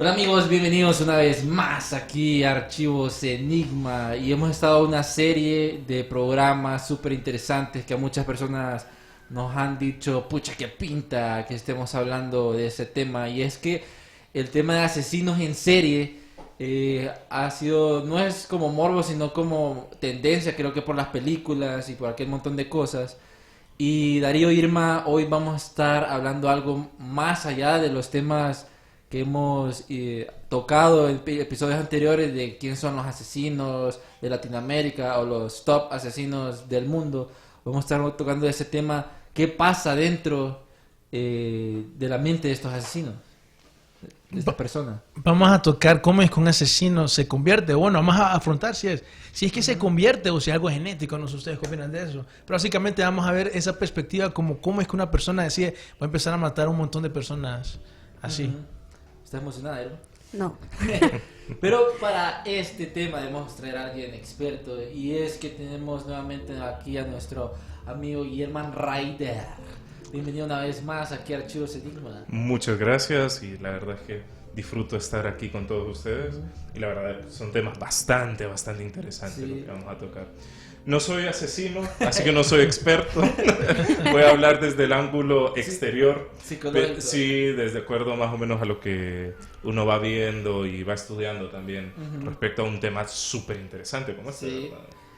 Hola amigos, bienvenidos una vez más aquí a Archivos Enigma, y hemos estado en una serie de programas súper interesantes que a muchas personas nos han dicho, pucha, qué pinta que estemos hablando de ese tema. Y es que el tema de asesinos en serie ha sido, no es como morbo, sino como tendencia, creo que por las películas y por aquel montón de cosas. Y Darío, Irma, hoy vamos a estar hablando algo más allá de los temas que hemos tocado en episodios anteriores de quién son los asesinos de Latinoamérica o los top asesinos del mundo. Vamos a estar tocando ese tema, qué pasa dentro de la mente de estos asesinos, de estas personas. Vamos a tocar cómo es que un asesino se convierte. Bueno, vamos a afrontar si es que se convierte o si es algo genético. No sé ustedes qué opinan de eso. Pero básicamente vamos a ver esa perspectiva, como cómo es que una persona decide, voy a empezar a matar a un montón de personas así. ¿Estás emocionada, Irma? No. Pero para este tema debemos traer a alguien experto, y es que tenemos nuevamente aquí a nuestro amigo Guillermo Raider. Bienvenido una vez más aquí a Archivos Enigma. Muchas gracias, y la verdad es que disfruto estar aquí con todos ustedes, y la verdad son temas bastante interesantes los que vamos a tocar. No soy asesino, así que no soy experto. Voy a hablar desde el ángulo exterior. Sí, desde acuerdo más o menos a lo que uno va viendo y va estudiando también respecto a un tema súper interesante como este. Sí.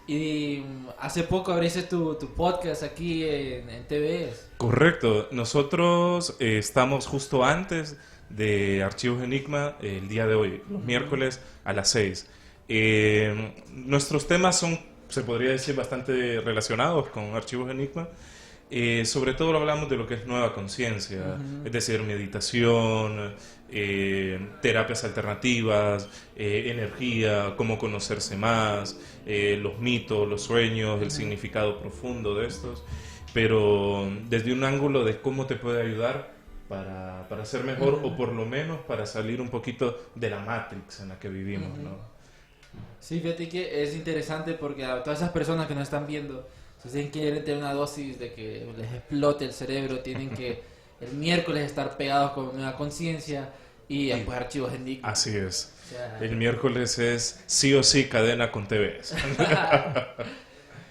Y hace poco abriste tu podcast aquí en TVS. Correcto. Nosotros estamos justo antes de Archivos Enigma el día de hoy, los miércoles a las 6. Nuestros temas son, se podría decir, bastante relacionados con Archivos Enigma. Sobre todo hablamos de lo que es nueva conciencia, es decir, meditación, terapias alternativas, energía, cómo conocerse más, los mitos, los sueños, el significado profundo de estos, pero desde un ángulo de cómo te puede ayudar para ser mejor, o por lo menos para salir un poquito de la Matrix en la que vivimos, ¿no? Sí, fíjate que es interesante porque a todas esas personas que nos están viendo, si quieren tener una dosis de que les explote el cerebro, tienen que el miércoles estar pegados con una conciencia y después Archivos Enigma. Así es. O sea, el miércoles es sí o sí cadena con TVS.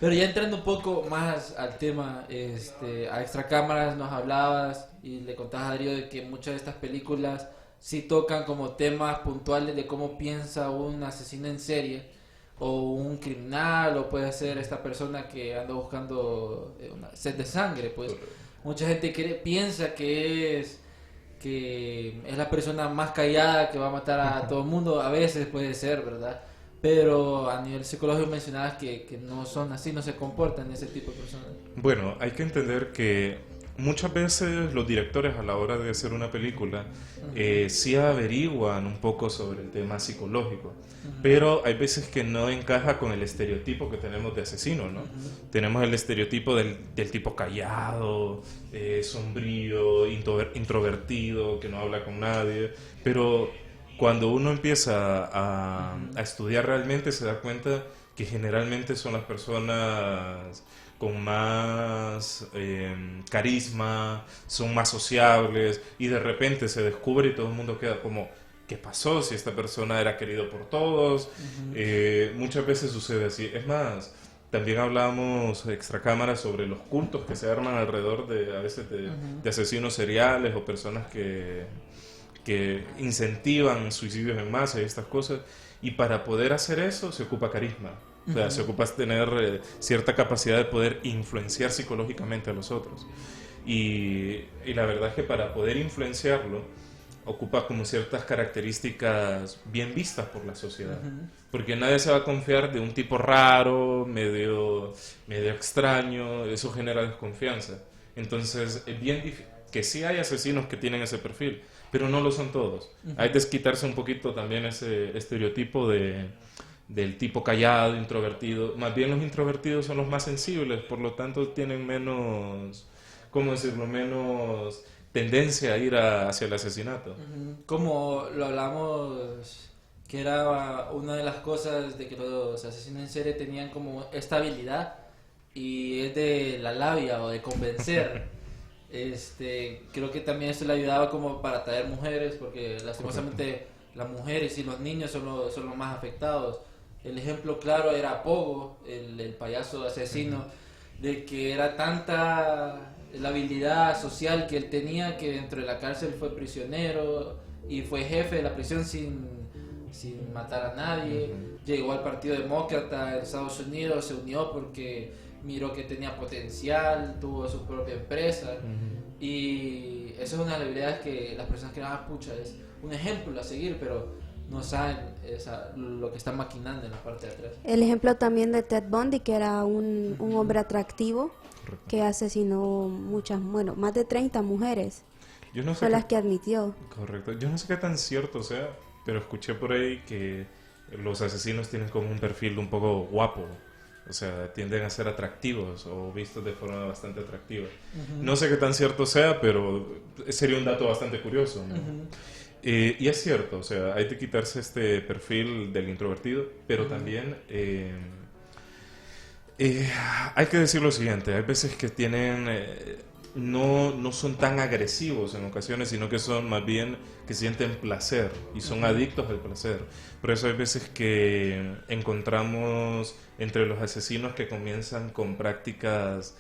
Pero ya entrando un poco más al tema, a extracámaras nos hablabas y le contabas a Darío de que muchas de estas películas sí tocan como temas puntuales de cómo piensa un asesino en serie o un criminal, o puede ser esta persona que anda buscando una sed de sangre. Pues mucha gente piensa que es la persona más callada que va a matar a todo el mundo. A veces puede ser, ¿verdad? Pero a nivel psicológico mencionabas que no son así, no se comportan ese tipo de personas. Bueno, hay que entender que muchas veces los directores, a la hora de hacer una película, sí averiguan un poco sobre el tema psicológico, pero hay veces que no encaja con el estereotipo que tenemos de asesino, ¿no? Tenemos el estereotipo del tipo callado, sombrío, introvertido, que no habla con nadie, pero cuando uno empieza a estudiar realmente, se da cuenta que generalmente son las personas con más carisma, son más sociables, y de repente se descubre y todo el mundo queda como, ¿qué pasó? Si esta persona era querido por todos. Muchas veces sucede así. Es más, también hablamos extracámaras sobre los cultos que se arman alrededor a veces de asesinos seriales o personas que incentivan suicidios en masa y estas cosas, y para poder hacer eso se ocupa carisma. O sea, se ocupa tener cierta capacidad de poder influenciar psicológicamente a los otros. Y la verdad es que para poder influenciarlo, ocupa como ciertas características bien vistas por la sociedad. Porque nadie se va a confiar de un tipo raro, medio extraño, eso genera desconfianza. Entonces, es bien difícil. Que sí hay asesinos que tienen ese perfil, pero no lo son todos. Hay que quitarse un poquito también ese estereotipo de del tipo callado, introvertido. Más bien los introvertidos son los más sensibles, por lo tanto tienen menos, ¿cómo decirlo?, menos tendencia a ir hacia el asesinato. Como lo hablamos, que era una de las cosas de que los asesinos en serie tenían como esta habilidad, y es de la labia o de convencer. Creo que también eso le ayudaba como para atraer mujeres, porque lastimosamente las mujeres y los niños son los más afectados. El ejemplo claro era Pogo, el payaso asesino, de que era tanta la habilidad social que él tenía, que dentro de la cárcel fue prisionero y fue jefe de la prisión sin matar a nadie. Llegó al Partido Demócrata en Estados Unidos, se unió porque miró que tenía potencial, tuvo su propia empresa. Y eso es una de las habilidades que las personas que pucha, es un ejemplo a seguir, pero no saben lo que están maquinando en la parte de atrás. El ejemplo también de Ted Bundy, que era un hombre atractivo que asesinó más de 30 mujeres. Yo no sé Fue las que admitió. Correcto. Yo no sé qué tan cierto sea, pero escuché por ahí que los asesinos tienen como un perfil un poco guapo. O sea, tienden a ser atractivos o vistos de forma bastante atractiva. No sé qué tan cierto sea, pero sería un dato bastante curioso, ¿no? Y es cierto, o sea, hay que quitarse este perfil del introvertido, pero también hay que decir lo siguiente, hay veces que tienen, no son tan agresivos en ocasiones, sino que son más bien que sienten placer y son adictos al placer. Por eso hay veces que encontramos entre los asesinos que comienzan con prácticas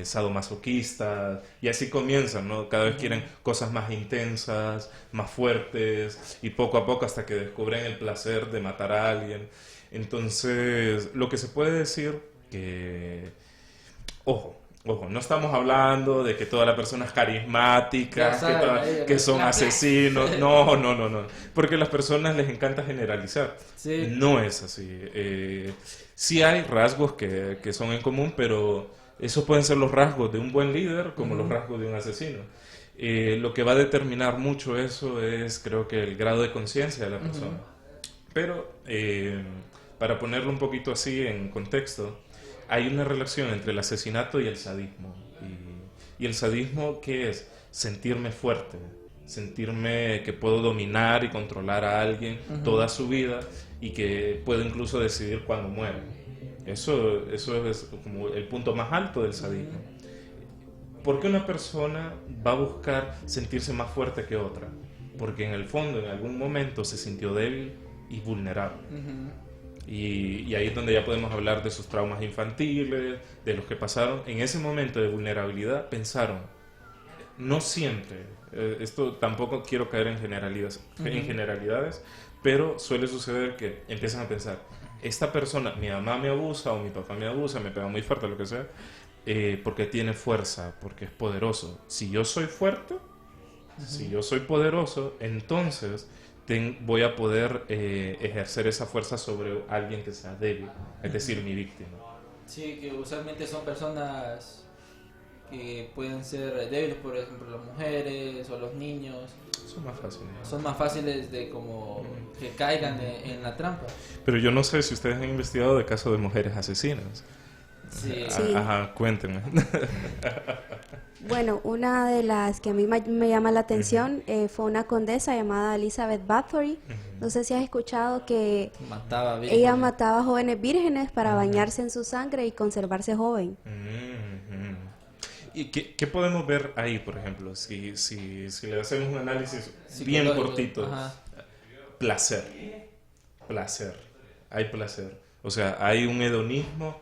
sadomasoquistas, y así comienzan, ¿no? Cada vez quieren cosas más intensas, más fuertes, y poco a poco hasta que descubren el placer de matar a alguien. Entonces, lo que se puede decir que, ojo, no estamos hablando de que toda la persona es carismática, que son asesinos, no, porque a las personas les encanta generalizar. Sí. No es así. Sí hay rasgos que son en común, pero esos pueden ser los rasgos de un buen líder como los rasgos de un asesino. Lo que va a determinar mucho eso es, creo que, el grado de conciencia de la persona. Pero, para ponerlo un poquito así en contexto, hay una relación entre el asesinato y el sadismo. Y el sadismo, ¿qué es? Sentirme fuerte, sentirme que puedo dominar y controlar a alguien toda su vida y que puedo incluso decidir cuándo muere. Eso es como el punto más alto del sadismo. ¿Por qué una persona va a buscar sentirse más fuerte que otra? Porque en el fondo, en algún momento, se sintió débil y vulnerable. Y ahí es donde ya podemos hablar de sus traumas infantiles, de los que pasaron. En ese momento de vulnerabilidad pensaron, no siempre, esto tampoco quiero caer en generalidades, pero suele suceder que empiezan a pensar, esta persona, mi mamá me abusa o mi papá me abusa, me pega muy fuerte, lo que sea, porque tiene fuerza, porque es poderoso. Si yo soy fuerte, si yo soy poderoso, entonces voy a poder ejercer esa fuerza sobre alguien que sea débil, es decir, mi víctima. Sí, que usualmente son personas que pueden ser débiles, por ejemplo las mujeres o los niños. Son más fáciles de como que caigan en la trampa. Pero yo no sé si ustedes han investigado de casos de mujeres asesinas. Sí. Ajá, cuéntenme. Bueno, una de las que a mí me llama la atención fue una condesa llamada Elizabeth Bathory. No sé si has escuchado que ella mataba jóvenes vírgenes para bañarse en su sangre y conservarse joven. ¿Y qué podemos ver ahí, por ejemplo? Si le hacemos un análisis bien cortito. Placer. Hay placer. O sea, hay un hedonismo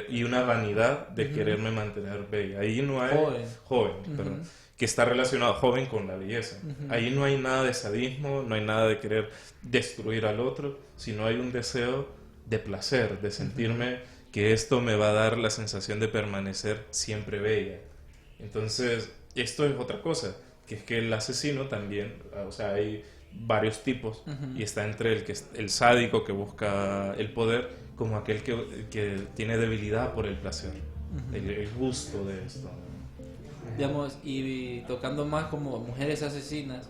y una vanidad de quererme mantener bella. Ahí no hay... Joven, perdón. Que está relacionado joven con la belleza. Ahí no hay nada de sadismo, no hay nada de querer destruir al otro, sino hay un deseo de placer, de sentirme que esto me va a dar la sensación de permanecer siempre bella. Entonces, esto es otra cosa, que es que el asesino también, o sea, hay varios tipos, y está entre el sádico que busca el poder, como aquel que tiene debilidad por el placer, el gusto de esto. Digamos, y tocando más como mujeres asesinas,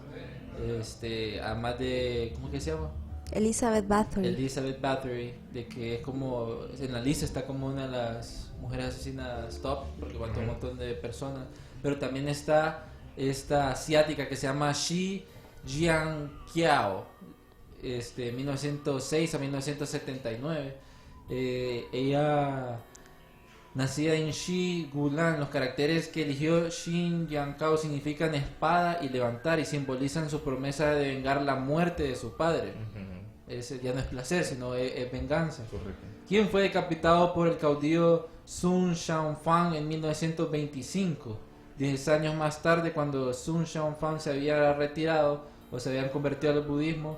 además de, ¿cómo que se llama? Elizabeth Bathory. Elizabeth Bathory, de que es como, en la lista está como una de las mujeres asesinas top, porque mató un montón de personas, pero también está esta asiática que se llama Shi Jianqiao, 1906 a 1979. Ella, nacida en Shi Gulan, los caracteres que eligió Xin Jianqiao significan espada y levantar y simbolizan su promesa de vengar la muerte de su padre. Ya no es placer, sino es venganza. Correcto. Quien fue decapitado por el caudillo Sun Xiaofang en 1925. 10 años más tarde, cuando Sun Xiaofang se había retirado o se habían convertido al budismo,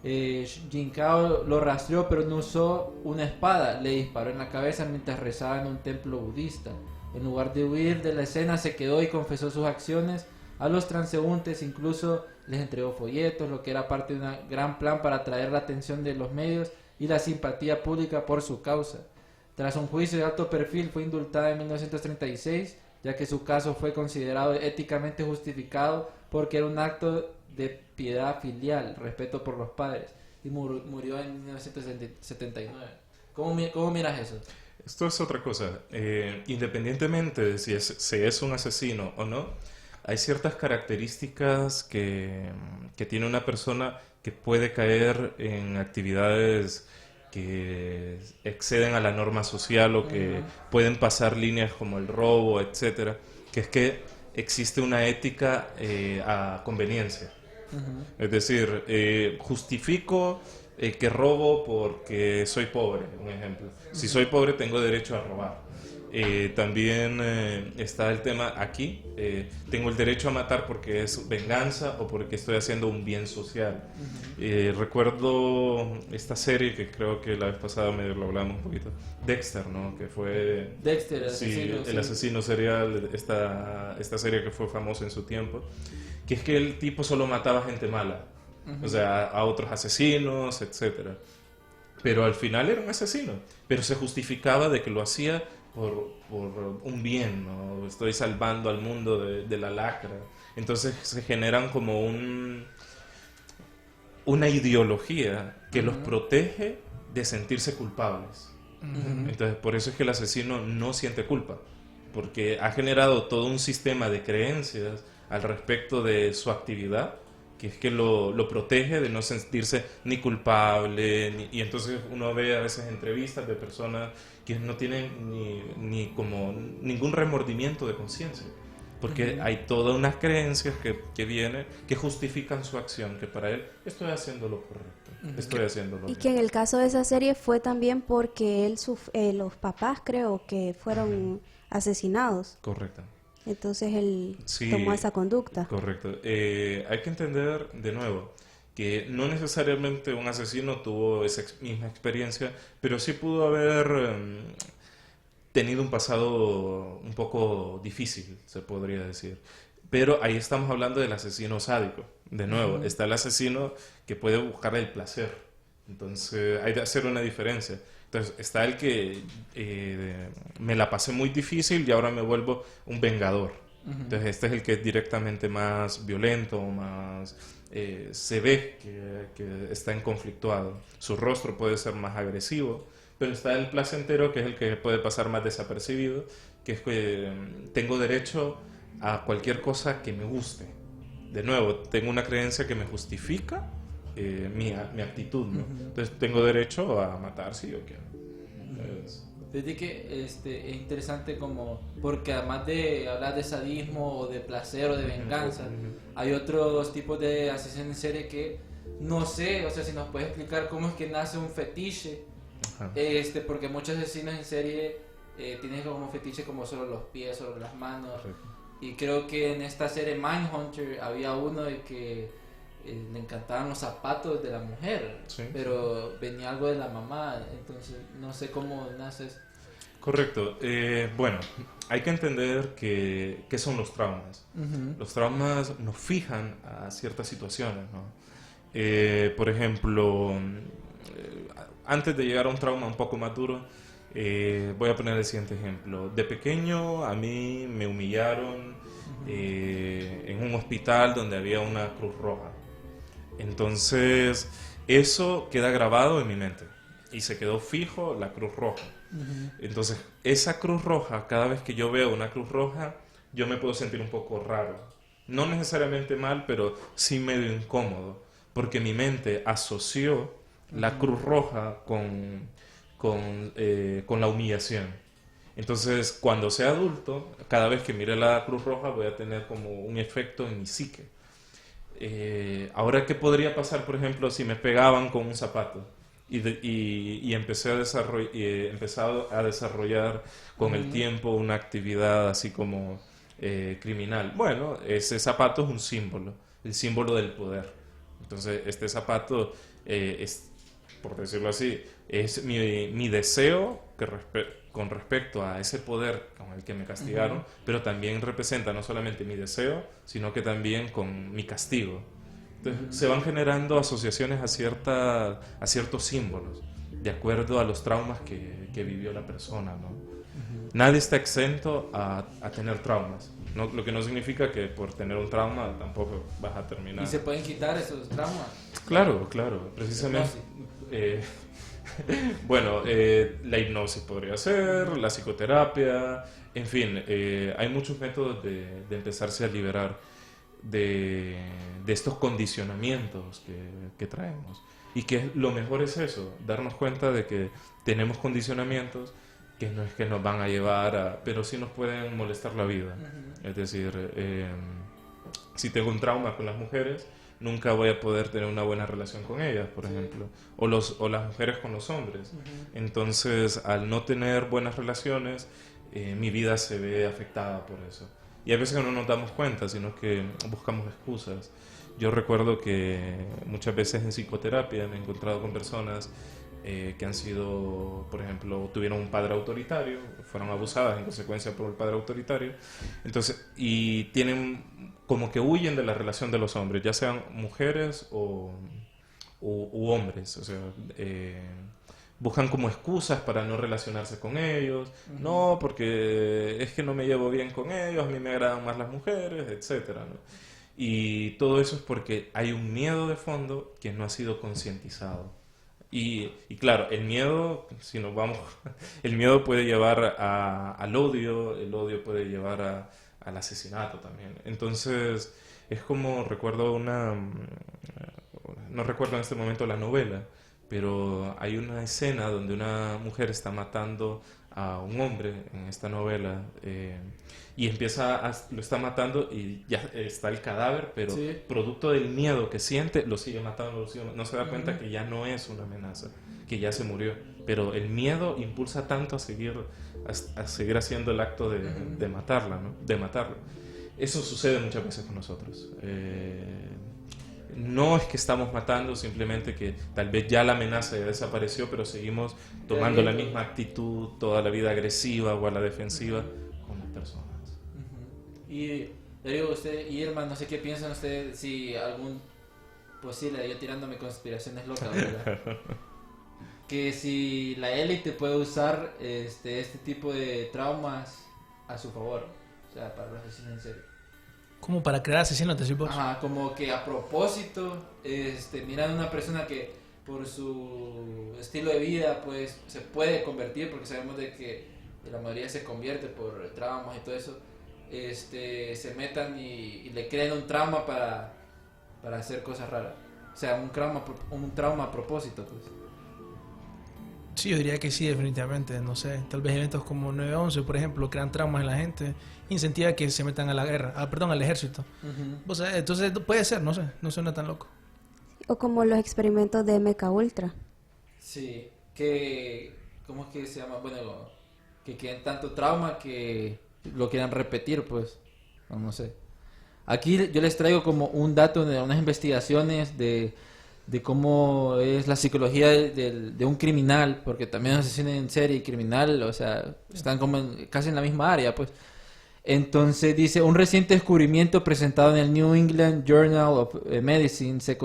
Jianqiao lo rastreó, pero no usó una espada, le disparó en la cabeza mientras rezaba en un templo budista. En lugar de huir de la escena, se quedó y confesó sus acciones a los transeúntes, incluso les entregó folletos, lo que era parte de un gran plan para atraer la atención de los medios y la simpatía pública por su causa. Tras un juicio de alto perfil, fue indultada en 1936, ya que su caso fue considerado éticamente justificado porque era un acto de piedad filial, respeto por los padres, y murió en 1979. ¿Cómo miras eso? Esto es otra cosa. Independientemente de si es un asesino o no, hay ciertas características que tiene una persona que puede caer en actividades que exceden a la norma social o que pueden pasar líneas como el robo, etcétera, que es que existe una ética a conveniencia. Es decir, justifico que robo porque soy pobre, un ejemplo. Si soy pobre tengo derecho a robar. También está el tema aquí, tengo el derecho a matar porque es venganza o porque estoy haciendo un bien social. Recuerdo esta serie que creo que la vez pasada medio lo hablamos un poquito, Dexter, ¿no? Que fue Dexter, el asesino, el asesino serial, esta serie que fue famosa en su tiempo, que es que el tipo solo mataba gente mala, o sea, a otros asesinos, etcétera. Pero al final era un asesino, pero se justificaba de que lo hacía por un bien, ¿no? Estoy salvando al mundo de la lacra. Entonces se generan como una ideología que los protege de sentirse culpables. Entonces por eso es que el asesino no siente culpa, porque ha generado todo un sistema de creencias al respecto de su actividad, que es que lo protege de no sentirse ni culpable, y entonces uno ve a veces entrevistas de personas que no tienen ni como ningún remordimiento de conciencia, porque hay todas unas creencias que vienen, que justifican su acción, que para él estoy haciendo lo correcto, estoy haciendo lo bien. Y que en el caso de esa serie fue también porque los papás creo que fueron asesinados. Correcto. Entonces él Sí, tomó esa conducta. correcto. Hay que entender de nuevo que no necesariamente un asesino tuvo esa misma experiencia, pero sí pudo haber tenido un pasado un poco difícil, se podría decir. Pero ahí estamos hablando del asesino sádico. De nuevo, está el asesino que puede buscar el placer. Entonces hay que hacer una diferencia. Entonces está el que me la pasé muy difícil y ahora me vuelvo un vengador. Entonces este es el que es directamente más violento, más se ve que está en conflictuado. Su rostro puede ser más agresivo, pero está el placentero, que es el que puede pasar más desapercibido, que es que tengo derecho a cualquier cosa que me guste. De nuevo, tengo una creencia que me justifica mi actitud, ¿no? Entonces tengo derecho a matar si yo quiero. Desde que es interesante como porque además de hablar de sadismo o de placer o de venganza, hay otros tipos de asesinos en serie que no sé, o sea, si nos puedes explicar cómo es que nace un fetiche. Porque muchos asesinos en serie tienen como fetiche como solo los pies, solo las manos. Y creo que en esta serie Mindhunter había uno de que le encantaban los zapatos de la mujer, pero venía algo de la mamá, entonces no sé cómo nace. Correcto. Bueno, hay que entender qué son los traumas. Los traumas nos fijan a ciertas situaciones, ¿no? Por ejemplo, antes de llegar a un trauma un poco más duro, voy a poner el siguiente ejemplo. De pequeño a mí me humillaron en un hospital donde había una Cruz Roja. Entonces, eso queda grabado en mi mente y se quedó fijo la Cruz Roja. Entonces, esa Cruz Roja, cada vez que yo veo una Cruz Roja, yo me puedo sentir un poco raro. No necesariamente mal, pero sí medio incómodo, porque mi mente asoció la Cruz Roja con la humillación. Entonces, cuando sea adulto, cada vez que mire la Cruz Roja voy a tener como un efecto en mi psique. Ahora, ¿qué podría pasar, por ejemplo, si me pegaban con un zapato? Y empecé a desarrollar con el tiempo una actividad así como criminal. Bueno, ese zapato es un símbolo, el símbolo del poder. Entonces, este zapato es, por decirlo así, es mi deseo con respecto a ese poder con el que me castigaron, pero también representa no solamente mi deseo, sino que también con mi castigo. Entonces, se van generando asociaciones a ciertos símbolos, de acuerdo a los traumas que vivió la persona, ¿no? Nadie está exento a tener traumas, ¿no? Lo que no significa que por tener un trauma tampoco vas a terminar. ¿Y se pueden quitar esos traumas? Claro, precisamente. Bueno, la hipnosis podría ser, la psicoterapia, en fin, hay muchos métodos de empezarse a liberar de estos condicionamientos que traemos. Y que lo mejor es eso, darnos cuenta de que tenemos condicionamientos que no es que nos van a llevar pero sí nos pueden molestar la vida. Es decir, si tengo un trauma con las mujeres, nunca voy a poder tener una buena relación con ellas, por ejemplo, o las mujeres con los hombres. Entonces, al no tener buenas relaciones, mi vida se ve afectada por eso. Y a veces no nos damos cuenta, sino que buscamos excusas. Yo recuerdo que muchas veces en psicoterapia me he encontrado con personas que han sido, por ejemplo, tuvieron un padre autoritario, fueron abusadas en consecuencia por el padre autoritario, entonces, y tienen como que huyen de la relación de los hombres, ya sean mujeres u hombres, o sea, buscan como excusas para no relacionarse con ellos, no, porque es que no me llevo bien con ellos, a mí me agradan más las mujeres, etcétera, ¿no? Y todo eso es porque hay un miedo de fondo que no ha sido concientizado. Y claro, el miedo, si nos vamos, el miedo puede llevar al odio, el odio puede llevar al asesinato también. Entonces, es como, no recuerdo en este momento la novela, pero hay una escena donde una mujer está matando a un hombre en esta novela y lo está matando y ya está el cadáver, pero producto del miedo que siente, lo sigue matando, no se da cuenta que ya no es una amenaza, que ya se murió, pero el miedo impulsa tanto a seguir haciendo el acto de matarla, ¿no? De matarlo. Eso sucede muchas veces con nosotros. No es que estamos matando, simplemente que tal vez ya la amenaza ya desapareció, pero seguimos tomando la misma actitud toda la vida, agresiva o a la defensiva con las personas. Y le digo a usted, Irma, no sé qué piensan ustedes, si algún posible, yo tirándome conspiraciones locas, ¿verdad? Que si la élite puede usar este tipo de traumas a su favor, o sea, para los asesinos en serie. Como para crear asesinos, te decís vos. Ajá, como que a propósito, miran a una persona que por su estilo de vida, pues, se puede convertir, porque sabemos de que la mayoría se convierte por traumas y todo eso, se metan y le creen un trauma para hacer cosas raras. O sea, un trauma a propósito, pues. Sí, yo diría que sí, definitivamente. No sé, tal vez eventos como 9/11, por ejemplo, crean traumas en la gente, incentiva que se metan a la guerra, al ejército. O sea, entonces puede ser, no sé, no suena tan loco. O como los experimentos de MKUltra. Sí, ¿cómo es que se llama? Bueno, que queden tanto trauma que lo quieran repetir, pues, no sé. Aquí yo les traigo como un dato de unas investigaciones de cómo es la psicología de un criminal, porque también un asesino en serie y criminal, o sea, están como casi en la misma área, pues. Entonces dice, un reciente descubrimiento presentado en el New England Journal of Medicine se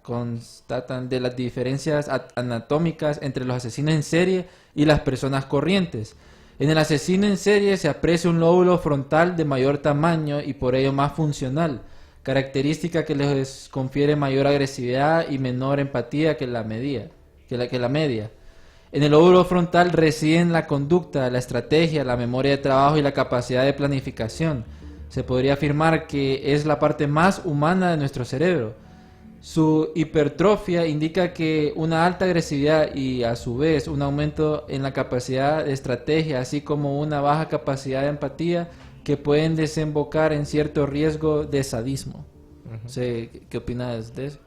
constatan de las diferencias anatómicas entre los asesinos en serie y las personas corrientes. En el asesino en serie se aprecia un lóbulo frontal de mayor tamaño y por ello más funcional. característica que les confiere mayor agresividad y menor empatía que la media. En el lóbulo frontal residen la conducta, la estrategia, la memoria de trabajo y la capacidad de planificación. Se podría afirmar que es la parte más humana de nuestro cerebro. Su hipertrofia indica que una alta agresividad y a su vez un aumento en la capacidad de estrategia, así como una baja capacidad de empatía, que pueden desembocar en cierto riesgo de sadismo. Uh-huh. ¿Qué opinas de eso?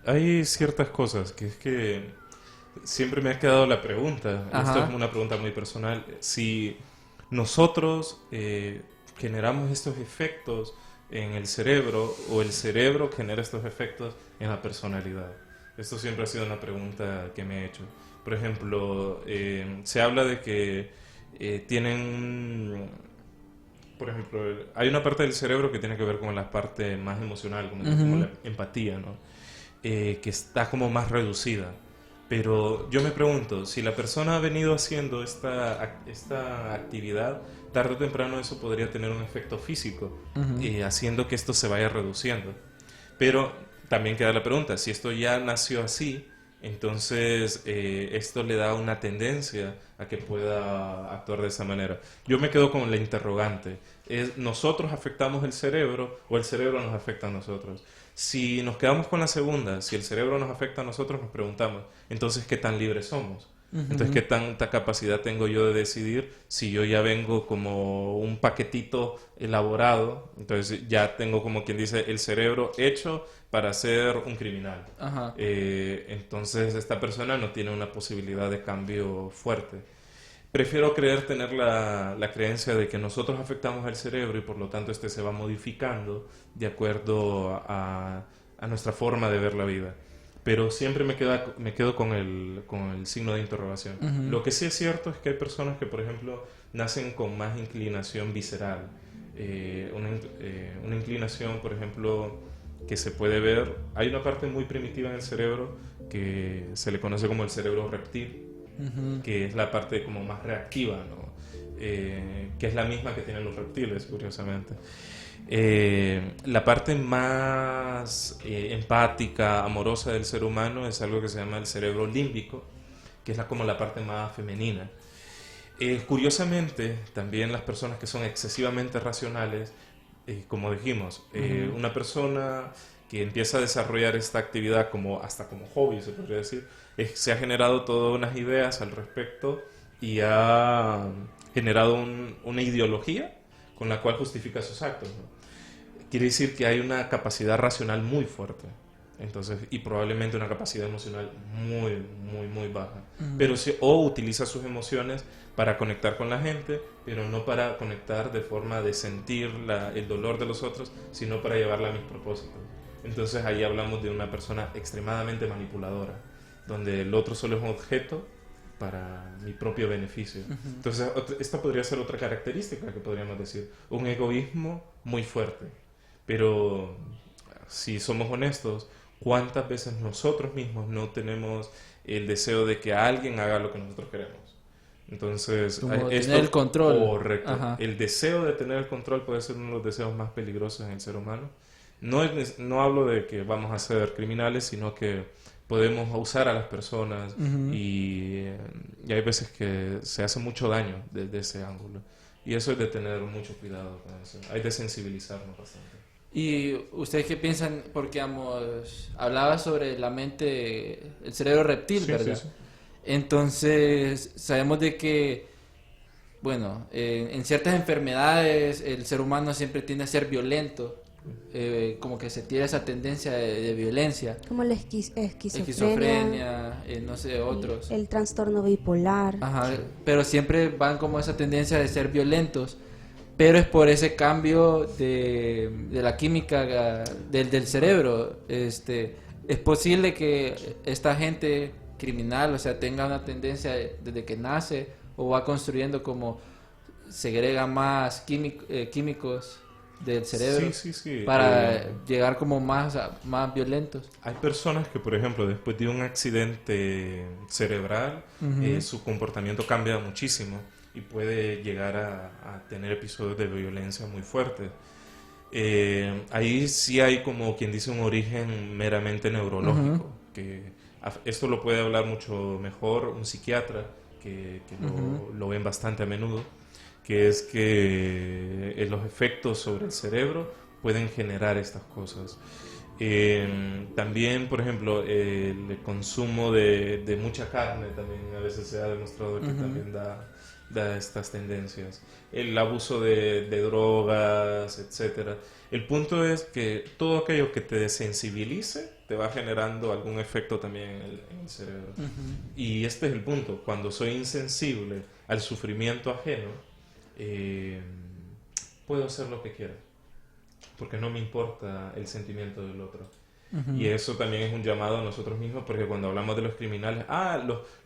Hay ciertas cosas que es que siempre me ha quedado la pregunta. Ajá. Esto es una pregunta muy personal. Si nosotros generamos estos efectos en el cerebro o el cerebro genera estos efectos en la personalidad. Esto siempre ha sido una pregunta que me he hecho. Por ejemplo, se habla de que tienen... Por ejemplo, hay una parte del cerebro que tiene que ver con la parte más emocional, como la empatía, ¿no? Que está como más reducida. Pero yo me pregunto, si la persona ha venido haciendo esta actividad, tarde o temprano eso podría tener un efecto físico, haciendo que esto se vaya reduciendo. Pero también queda la pregunta, si esto ya nació así, entonces esto le da una tendencia a que pueda actuar de esa manera. Yo me quedo con la interrogante. ¿Nosotros afectamos el cerebro o el cerebro nos afecta a nosotros? Si nos quedamos con la segunda, si el cerebro nos afecta a nosotros, nos preguntamos, entonces, ¿qué tan libres somos? Entonces, ¿qué tanta capacidad tengo yo de decidir si yo ya vengo como un paquetito elaborado? Entonces, ya tengo, como quien dice, el cerebro hecho para ser un criminal. Entonces, esta persona no tiene una posibilidad de cambio fuerte. Prefiero tener la creencia de que nosotros afectamos al cerebro y por lo tanto este se va modificando de acuerdo a nuestra forma de ver la vida. Pero siempre me quedo con el signo de interrogación. Lo que sí es cierto es que hay personas que, por ejemplo, nacen con más inclinación visceral. Una inclinación, por ejemplo, que se puede ver. Hay una parte muy primitiva en el cerebro que se le conoce como el cerebro reptil, que es la parte como más reactiva, ¿no? Que es la misma que tienen los reptiles, curiosamente. La parte más empática, amorosa del ser humano es algo que se llama el cerebro límbico, que es como la parte más femenina. Curiosamente, también las personas que son excesivamente racionales, como dijimos, una persona que empieza a desarrollar esta actividad hasta como hobby, se podría decir, se ha generado todas unas ideas al respecto y ha generado una ideología con la cual justifica sus actos, ¿no? Quiere decir que hay una capacidad racional muy fuerte, entonces, y probablemente una capacidad emocional muy, muy, muy baja. Pero o utiliza sus emociones para conectar con la gente, pero no para conectar de forma de sentir el dolor de los otros, sino para llevarla a mis propósitos. Entonces ahí hablamos de una persona extremadamente manipuladora, donde el otro solo es un objeto para mi propio beneficio. Entonces esta podría ser otra característica que podríamos decir, un egoísmo muy fuerte. Pero si somos honestos, ¿cuántas veces nosotros mismos no tenemos el deseo de que alguien haga lo que nosotros queremos? Entonces, tener el control. Correcto. Ajá. El deseo de tener el control puede ser uno de los deseos más peligrosos en el ser humano. No hablo de que vamos a ser criminales, sino que podemos usar a las personas y hay veces que se hace mucho daño desde ese ángulo. Y eso es de tener mucho cuidado con eso. Hay de sensibilizarnos bastante. ¿Y ustedes qué piensan? Porque hablaba sobre la mente, el cerebro reptil, sí, ¿verdad? Sí, sí. Entonces, sabemos de que, bueno, en ciertas enfermedades el ser humano siempre tiende a ser violento, como que se tiene esa tendencia de violencia. Como la esquizofrenia, no sé, otros. El trastorno bipolar. Ajá, pero siempre van como esa tendencia de ser violentos. Pero es por ese cambio de la química del cerebro. Es posible que esta gente criminal, o sea, tenga una tendencia desde que nace o va construyendo como segrega más químicos del cerebro para llegar como más violentos. Hay personas que, por ejemplo, después de un accidente cerebral, su comportamiento cambia muchísimo y puede llegar a tener episodios de violencia muy fuertes. Ahí sí hay como quien dice un origen meramente neurológico, que esto lo puede hablar mucho mejor un psiquiatra, que lo ven bastante a menudo, que es que los efectos sobre el cerebro pueden generar estas cosas. También, por ejemplo, el consumo de mucha carne también a veces se ha demostrado que también da estas tendencias. El abuso de drogas, etcétera. El punto es que todo aquello que te desensibilice te va generando algún efecto también en el cerebro. Y este es el punto. Cuando soy insensible al sufrimiento ajeno, puedo hacer lo que quiera, porque no me importa el sentimiento del otro. Y eso también es un llamado a nosotros mismos, porque cuando hablamos de los criminales,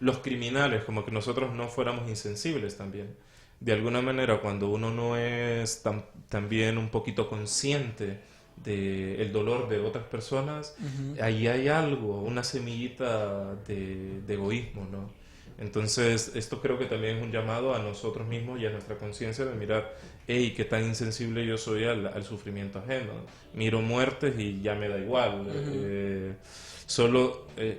los criminales, como que nosotros no fuéramos insensibles también. De alguna manera, cuando uno no es también un poquito consciente del dolor de otras personas, ahí hay algo, una semillita de egoísmo, ¿no? Entonces, esto creo que también es un llamado a nosotros mismos y a nuestra conciencia de mirar, hey, qué tan insensible yo soy al sufrimiento ajeno. Miro muertes y ya me da igual.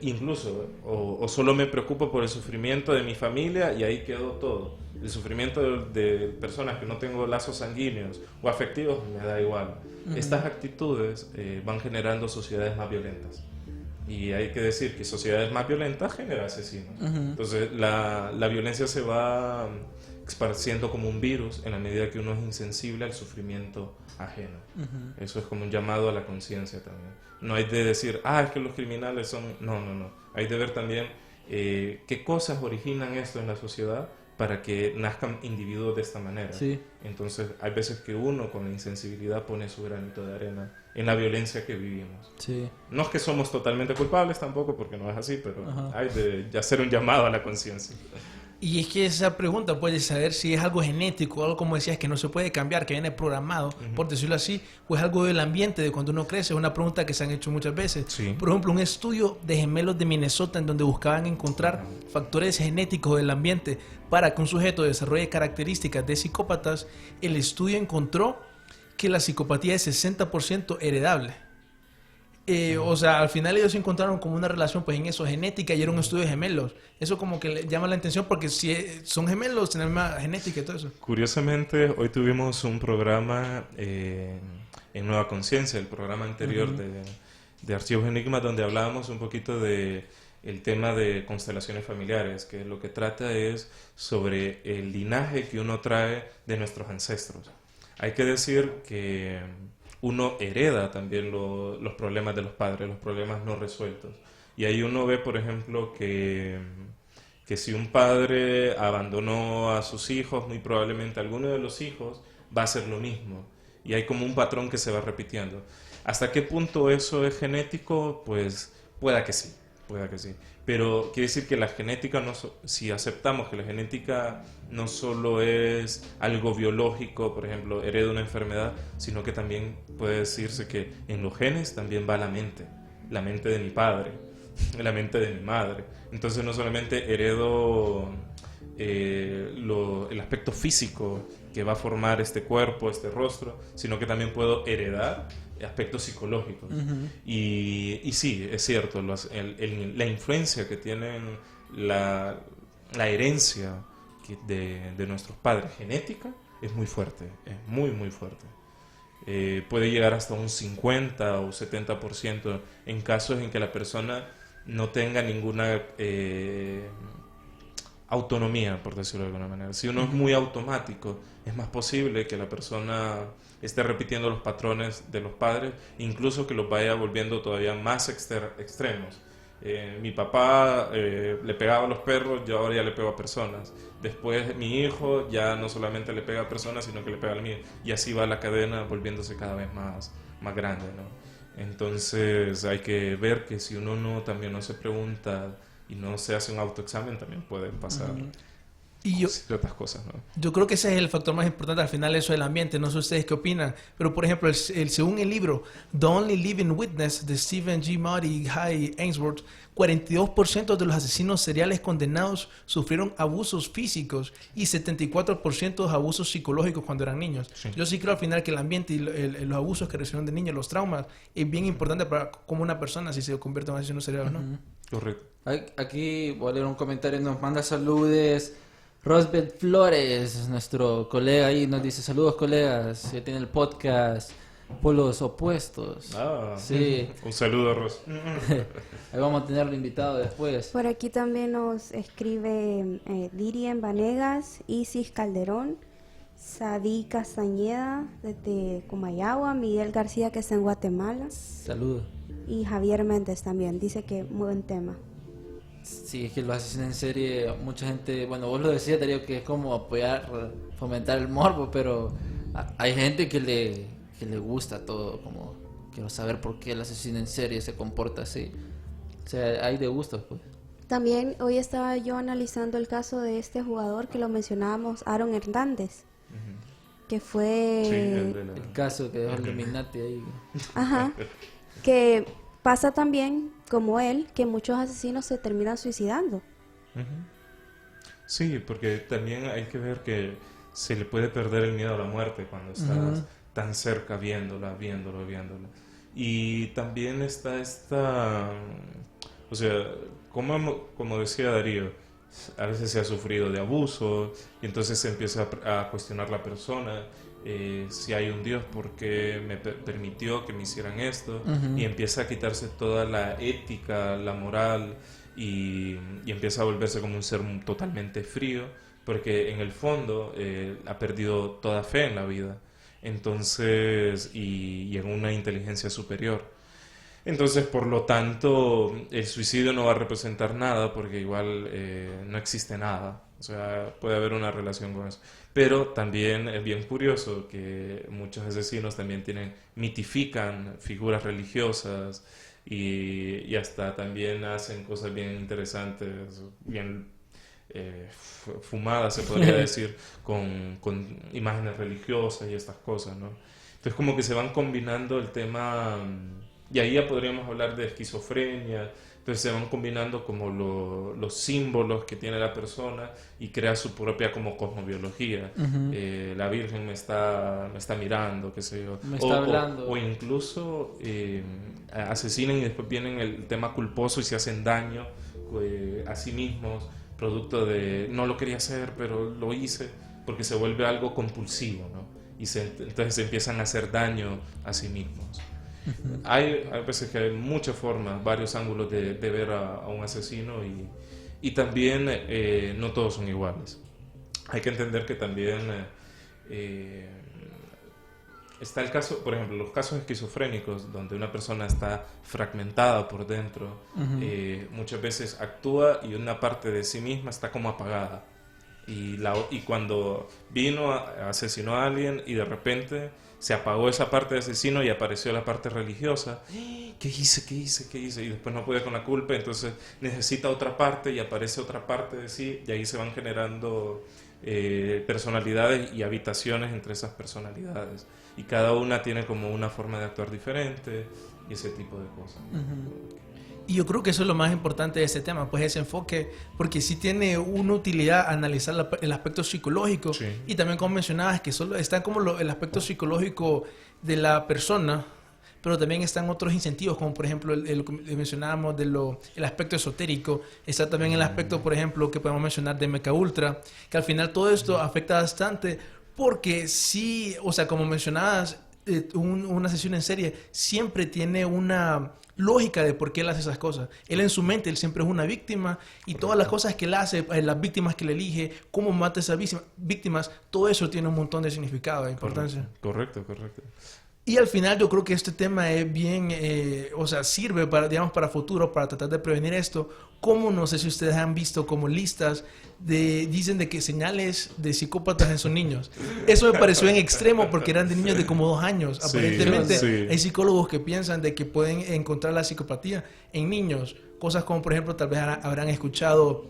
Incluso, o solo me preocupo por el sufrimiento de mi familia y ahí quedó todo. El sufrimiento de personas que no tengo lazos sanguíneos o afectivos me da igual. Estas actitudes van generando sociedades más violentas. Y hay que decir que sociedades más violentas generan asesinos. Entonces la violencia se va esparciendo como un virus en la medida que uno es insensible al sufrimiento ajeno. Eso es como un llamado a la conciencia también. No hay de decir, es que los criminales son... No. Hay de ver también qué cosas originan esto en la sociedad para que nazcan individuos de esta manera. Sí. Entonces hay veces que uno con la insensibilidad pone su granito de arena en la violencia que vivimos. Sí. No es que somos totalmente culpables tampoco, porque no es así, pero hay de hacer un llamado a la conciencia. Y es que esa pregunta puede saber si es algo genético, algo como decías que no se puede cambiar, que viene programado, por decirlo así, o es algo del ambiente de cuando uno crece. Es una pregunta que se han hecho muchas veces. Sí. Por ejemplo, un estudio de gemelos de Minnesota en donde buscaban encontrar factores genéticos del ambiente para que un sujeto desarrolle características de psicópatas. El estudio encontró que la psicopatía es 60% heredable. O sea, al final ellos encontraron como una relación pues en eso, genética, y era un estudio de gemelos. Eso como que le llama la atención porque si son gemelos, tienen la misma genética y todo eso. Curiosamente, hoy tuvimos un programa en Nueva Conciencia, el programa anterior de Archivos Enigma, donde hablábamos un poquito de el tema de constelaciones familiares, que lo que trata es sobre el linaje que uno trae de nuestros ancestros. Hay que decir que uno hereda también los problemas de los padres, los problemas no resueltos. Y ahí uno ve, por ejemplo, que si un padre abandonó a sus hijos, muy probablemente alguno de los hijos va a hacer lo mismo. Y hay como un patrón que se va repitiendo. ¿Hasta qué punto eso es genético? Pues pueda que sí. Pero quiere decir que la genética, si aceptamos que la genética no solo es algo biológico, por ejemplo, heredo una enfermedad, sino que también puede decirse que en los genes también va la mente de mi padre, la mente de mi madre. Entonces no solamente heredo el aspecto físico que va a formar este cuerpo, este rostro, sino que también puedo heredar aspectos psicológicos. Y sí, es cierto, la influencia que tienen la herencia de nuestros padres genética es muy fuerte, es muy muy fuerte. Puede llegar hasta un 50 o 70% en casos en que la persona no tenga ninguna autonomía, por decirlo de alguna manera. Si uno es muy automático, es más posible que la persona esté repitiendo los patrones de los padres, incluso que los vaya volviendo todavía más extremos. Mi papá le pegaba a los perros, yo ahora ya le pego a personas. Después mi hijo ya no solamente le pega a personas, sino que le pega a mí. Y así va la cadena volviéndose cada vez más grande, ¿no? Entonces hay que ver que si uno también no se pregunta y no se hace un autoexamen, también puede pasar Y ciertas cosas, ¿no? Yo creo que ese es el factor más importante al final, eso del ambiente. No sé ustedes qué opinan, pero por ejemplo, según el libro The Only Living Witness de Stephen G. Mott y Guy Ainsworth, 42% de los asesinos seriales condenados sufrieron abusos físicos y 74% de abusos psicológicos cuando eran niños. Sí. Yo sí creo al final que el ambiente y los abusos que recibieron de niños, los traumas, es bien importante para cómo una persona si se convierte en un asesino serial o no. Correcto. Aquí voy a leer un comentario, nos manda saludos Rosbeth Flores, nuestro colega ahí, nos dice saludos colegas, que tiene el podcast Polos Opuestos. Sí. Un saludo, Ros. Ahí vamos a tenerlo invitado después. Por aquí también nos escribe Dirien Vanegas, Isis Calderón, Sadí Castañeda desde Comayagua, Miguel García que está en Guatemala. Saludos. Y Javier Méndez también, dice que muy buen tema. Sí, es que los asesinos en serie, mucha gente, bueno, vos lo decías, Darío, que es como apoyar, fomentar el morbo, pero hay gente que le gusta todo, como quiero saber por qué el asesino en serie se comporta así. O sea, hay de gustos, pues. También hoy estaba yo analizando el caso de este jugador que lo mencionábamos, Aaron Hernández, que fue... Sí, el caso que dejó el Illuminati ahí. Ajá, que pasa también, como él, que muchos asesinos se terminan suicidando. Sí, porque también hay que ver que se le puede perder el miedo a la muerte cuando estás tan cerca viéndola. Y también está esta... O sea, como decía Darío, a veces se ha sufrido de abuso y entonces se empieza a cuestionar la persona. Si hay un Dios, ¿por qué me permitió que me hicieran esto? Y empieza a quitarse toda la ética, la moral y empieza a volverse como un ser totalmente frío, porque en el fondo ha perdido toda fe en la vida, entonces y en una inteligencia superior. Entonces, por lo tanto, el suicidio no va a representar nada porque igual no existe nada. O sea, puede haber una relación con eso. Pero también es bien curioso que muchos asesinos también mitifican figuras religiosas y hasta también hacen cosas bien interesantes, bien fumadas, se podría decir, con imágenes religiosas y estas cosas, ¿no? Entonces, como que se van combinando el tema... Y ahí ya podríamos hablar de esquizofrenia. Entonces se van combinando como los símbolos que tiene la persona y crea su propia como cosmobiología. La Virgen me está mirando, qué sé yo. Me está hablando. O incluso asesinan y después vienen el tema culposo y se hacen daño a sí mismos, producto de no lo quería hacer, pero lo hice, porque se vuelve algo compulsivo, ¿no? Y entonces se empiezan a hacer daño a sí mismos. Hay veces que hay muchas formas, varios ángulos de ver a un asesino y también no todos son iguales. Hay que entender que también está el caso, por ejemplo, los casos esquizofrénicos donde una persona está fragmentada por dentro, muchas veces actúa y una parte de sí misma está como apagada y cuando asesinó a alguien y de repente se apagó esa parte de asesino y apareció la parte religiosa. ¿Qué hice? Y después no puede con la culpa, entonces necesita otra parte y aparece otra parte de sí y ahí se van generando personalidades y habitaciones entre esas personalidades. Y cada una tiene como una forma de actuar diferente y ese tipo de cosas. Y yo creo que eso es lo más importante de este tema, pues ese enfoque, porque sí tiene una utilidad analizar el aspecto psicológico, sí. Y también como mencionabas que solo está como el aspecto psicológico de la persona, pero también están otros incentivos, como por ejemplo el mencionábamos el aspecto esotérico, está también el aspecto, por ejemplo, que podemos mencionar de Mecha Ultra, que al final todo esto afecta bastante, porque sí, o sea, como mencionabas, una asesino en serie siempre tiene una lógica de por qué él hace esas cosas. Él en su mente, él siempre es una víctima y todas las cosas que él hace, las víctimas que le elige, cómo mata a esas víctimas, todo eso tiene un montón de significado, de importancia. Correcto. Y al final yo creo que este tema es bien, o sea, sirve para, digamos, para futuro, para tratar de prevenir esto. Como no sé si ustedes han visto como listas dicen de que señales de psicópatas en sus niños. Eso me pareció en extremo porque eran de niños de como 2 años. Sí, aparentemente hay psicólogos que piensan de que pueden encontrar la psicopatía en niños. Cosas como, por ejemplo, tal vez habrán escuchado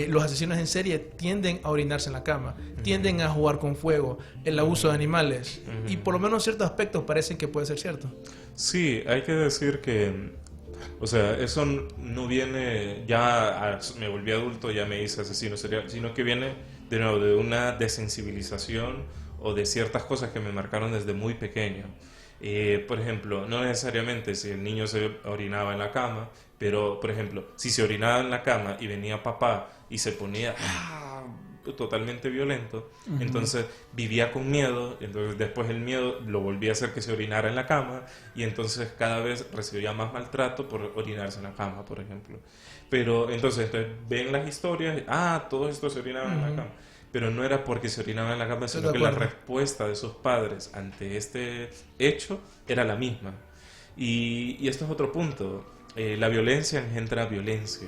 los asesinos en serie tienden a orinarse en la cama, tienden a jugar con fuego, el abuso de animales, y por lo menos ciertos aspectos parecen que puede ser cierto. Sí, hay que decir que, o sea, eso no viene ya, me volví adulto, ya me hice asesino serial, sino que viene de nuevo de una desensibilización o de ciertas cosas que me marcaron desde muy pequeño. Por ejemplo, no necesariamente si el niño se orinaba en la cama, pero por ejemplo, si se orinaba en la cama y venía papá y se ponía totalmente violento, entonces vivía con miedo, entonces después el miedo lo volvía a hacer que se orinara en la cama y entonces cada vez recibía más maltrato por orinarse en la cama, por ejemplo. Pero entonces ven las historias, todos estos se orinaban en la cama. Pero no era porque se orinaban en la cama, sino que la respuesta de sus padres ante este hecho era la misma. Y esto es otro punto. La violencia engendra violencia.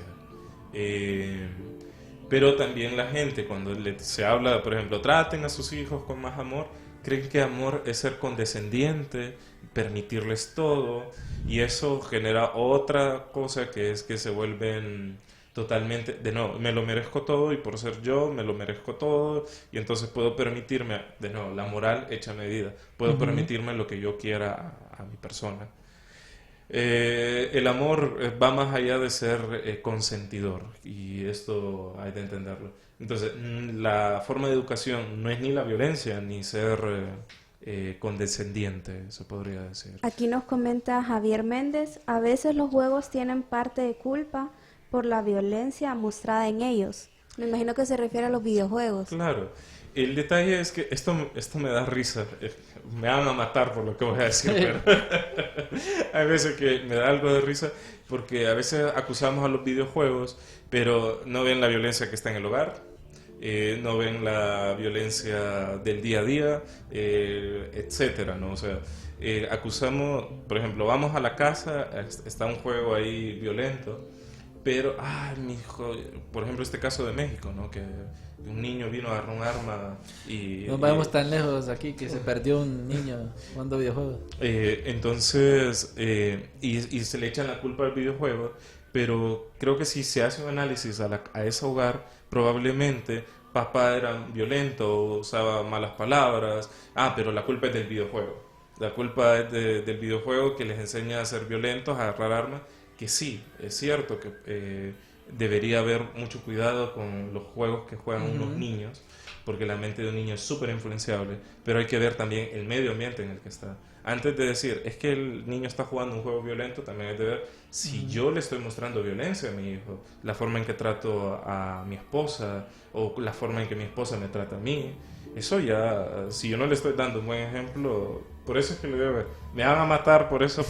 Pero también la gente, cuando se habla, por ejemplo, traten a sus hijos con más amor, creen que amor es ser condescendiente, permitirles todo. Y eso genera otra cosa que es que se vuelven totalmente de no, me lo merezco todo y por ser yo me lo merezco todo y entonces puedo permitirme, de no, la moral hecha medida, puedo permitirme lo que yo quiera a mi persona. El amor va más allá de ser consentidor y esto hay de entenderlo. Entonces, la forma de educación no es ni la violencia ni ser condescendiente, se podría decir. Aquí nos comenta Javier Méndez, a veces los juegos tienen parte de culpa por la violencia mostrada en ellos. Me imagino que se refiere a los videojuegos. Claro. El detalle es que esto me da risa. Me van a matar por lo que voy a decir, pero hay veces que me da algo de risa porque a veces acusamos a los videojuegos, pero no ven la violencia que está en el hogar, no ven la violencia del día a día, etcétera, ¿no? O sea, acusamos, por ejemplo, vamos a la casa, está un juego ahí violento, pero, mi hijo, por ejemplo, este caso de México, ¿no? Que un niño vino a agarrar un arma y... No vamos tan lejos aquí que se perdió un niño jugando videojuegos. Entonces, y se le echan la culpa al videojuego, pero creo que si se hace un análisis a ese hogar, probablemente papá era violento, usaba malas palabras, pero la culpa es del videojuego. La culpa es del videojuego que les enseña a ser violentos, a agarrar armas, que sí, es cierto que debería haber mucho cuidado con los juegos que juegan unos niños, porque la mente de un niño es súper influenciable, pero hay que ver también el medio ambiente en el que está. Antes de decir, es que el niño está jugando un juego violento, también hay que ver si yo le estoy mostrando violencia a mi hijo, la forma en que trato a mi esposa o la forma en que mi esposa me trata a mí. Eso ya, si yo no le estoy dando un buen ejemplo, por eso es que le digo, me van a matar por eso,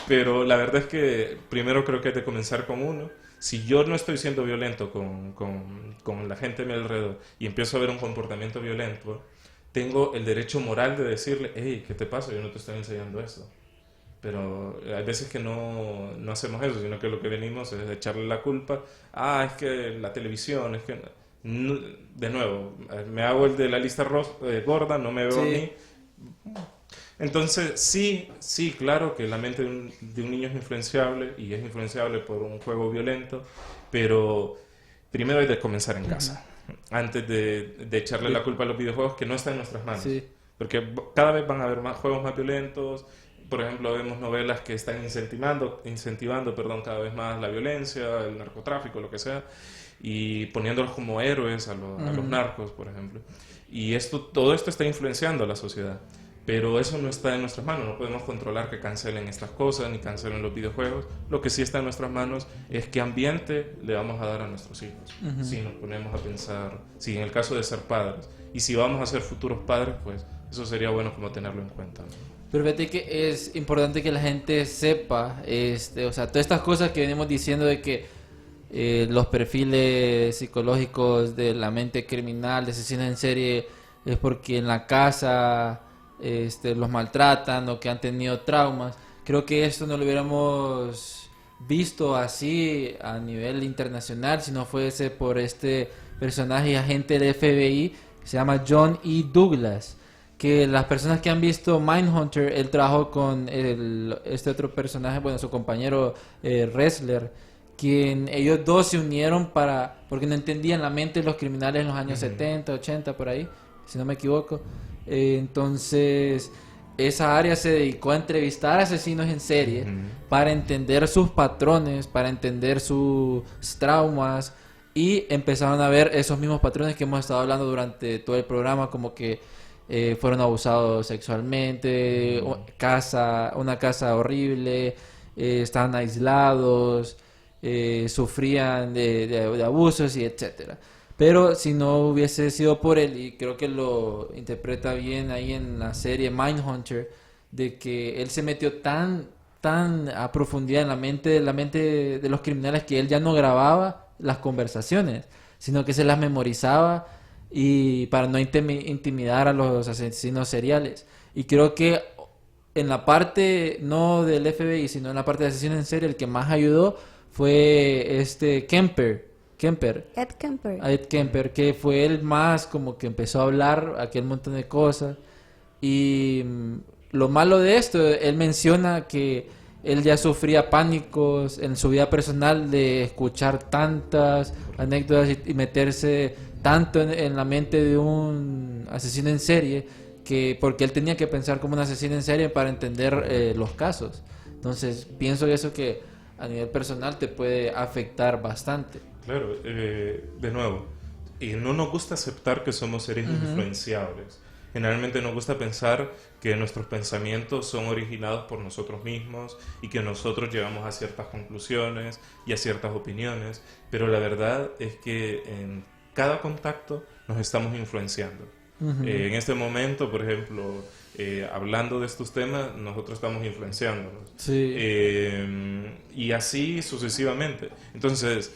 pero la verdad es que primero creo que hay que comenzar con uno. Si yo no estoy siendo violento con la gente a mi alrededor y empiezo a ver un comportamiento violento, tengo el derecho moral de decirle, hey, ¿qué te pasa? Yo no te estoy enseñando esto. Pero hay veces que no hacemos eso, sino que lo que venimos es echarle la culpa. Es que la televisión, es que... No, de nuevo, me hago el de la lista gorda, no me veo a mí. Entonces, sí, claro que la mente de un niño es influenciable y es influenciable por un juego violento, pero primero hay de comenzar en casa, antes de echarle la culpa a los videojuegos que no está en nuestras manos. Sí. Porque cada vez van a haber más juegos más violentos. Por ejemplo, vemos novelas que están incentivando cada vez más la violencia, el narcotráfico, lo que sea, y poniéndolos como héroes a los narcos, por ejemplo. Y todo esto está influenciando a la sociedad. Pero eso no está en nuestras manos, no podemos controlar que cancelen estas cosas ni cancelen los videojuegos. Lo que sí está en nuestras manos es qué ambiente le vamos a dar a nuestros hijos. Si nos ponemos a pensar, si en el caso de ser padres, y si vamos a ser futuros padres, pues eso sería bueno como tenerlo en cuenta, ¿no? Pero fíjate que es importante que la gente sepa, o sea, todas estas cosas que venimos diciendo de que los perfiles psicológicos de la mente criminal, de asesinos en serie, es porque en la casa los maltratan o que han tenido traumas. Creo que esto no lo hubiéramos visto así a nivel internacional si no fuese por este personaje agente del FBI que se llama John E. Douglas, que las personas que han visto Mindhunter, él trabajó con este otro personaje, bueno, su compañero Ressler, quien ellos dos se unieron porque no entendían la mente de los criminales en los años 70, 80, por ahí, si no me equivoco. Entonces, esa área se dedicó a entrevistar asesinos en serie para entender sus patrones, para entender sus traumas, y empezaron a ver esos mismos patrones que hemos estado hablando durante todo el programa, como que fueron abusados sexualmente, una casa horrible, estaban aislados, sufrían de abusos y etcétera. Pero si no hubiese sido por él, y creo que lo interpreta bien ahí en la serie Mindhunter, de que él se metió tan a profundidad en la mente de los criminales, que él ya no grababa las conversaciones, sino que se las memorizaba, y para no intimidar a los asesinos seriales. Y creo que en la parte no del FBI, sino en la parte de asesinos en serie, el que más ayudó fue Ed Kemper, que fue el más como que empezó a hablar aquel montón de cosas. Y lo malo de esto, él menciona que él ya sufría pánicos en su vida personal de escuchar tantas anécdotas y meterse tanto en la mente de un asesino en serie, porque él tenía que pensar como un asesino en serie para entender los casos. Entonces pienso eso que a nivel personal te puede afectar bastante. Claro, de nuevo, y no nos gusta aceptar que somos seres influenciables. Generalmente nos gusta pensar que nuestros pensamientos son originados por nosotros mismos y que nosotros llegamos a ciertas conclusiones y a ciertas opiniones, pero la verdad es que en cada contacto nos estamos influenciando. En este momento, por ejemplo, hablando de estos temas, nosotros estamos influenciándonos. Sí. Y así sucesivamente. Entonces,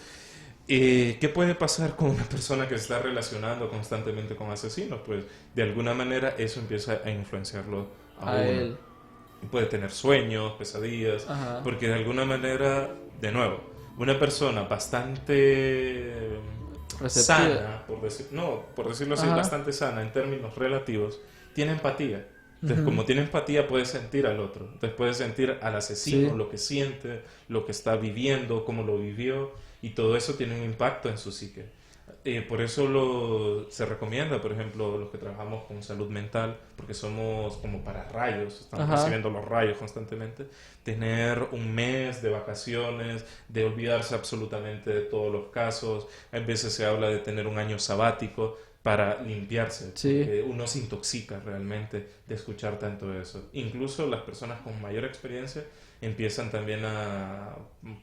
¿qué puede pasar con una persona que se está relacionando constantemente con asesinos? Pues de alguna manera eso empieza a influenciarlo a uno. Él. Puede tener sueños, pesadillas, porque de alguna manera, de nuevo, una persona bastante sana, por decirlo así, bastante sana en términos relativos, tiene empatía. Entonces, como tiene empatía, puede sentir al otro. Entonces, puede sentir al asesino, lo que siente, lo que está viviendo, cómo lo vivió, y todo eso tiene un impacto en su psique. Por eso se recomienda, por ejemplo, los que trabajamos con salud mental, porque somos como para rayos, estamos recibiendo los rayos constantemente, tener un mes de vacaciones, de olvidarse absolutamente de todos los casos. A veces se habla de tener un año sabático para limpiarse, porque uno se intoxica realmente de escuchar tanto eso. Incluso las personas con mayor experiencia empiezan también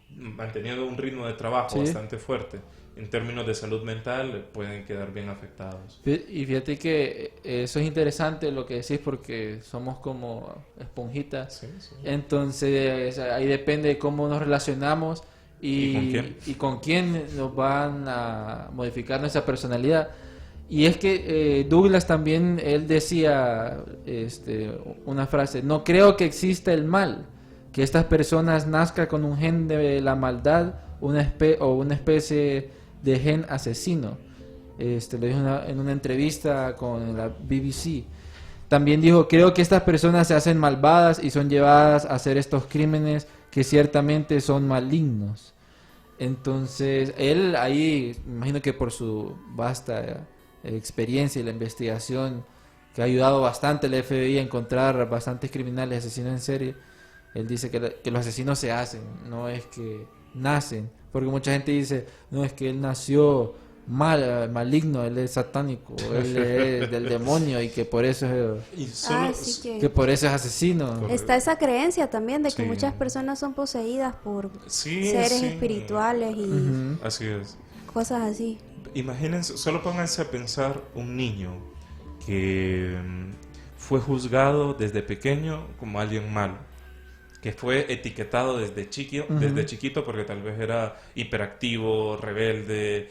manteniendo un ritmo de trabajo bastante fuerte. En términos de salud mental pueden quedar bien afectados. Y fíjate que eso es interesante lo que decís, porque somos como esponjitas. Entonces ahí depende de cómo nos relacionamos y con quién nos van a modificar nuestra personalidad. Y es que Douglas también, él decía una frase: no creo que exista el mal, que estas personas nazcan con un gen de la maldad o una especie de gen asesino. Lo dijo en una entrevista con la BBC. También dijo: creo que estas personas se hacen malvadas y son llevadas a hacer estos crímenes que ciertamente son malignos. Entonces él ahí, me imagino que por su vasta experiencia y la investigación que ha ayudado bastante al FBI a encontrar bastantes criminales, asesinos en serie, él dice que los asesinos se hacen, no es que nacen, porque mucha gente dice: no, es que él nació maligno, él es satánico, él es del demonio y que por eso que por eso es asesino. Está esa creencia también de que muchas personas son poseídas por seres espirituales y así es. Cosas así. Imagínense, solo pónganse a pensar un niño que fue juzgado desde pequeño como alguien malo, que fue etiquetado desde chiquito porque tal vez era hiperactivo, rebelde,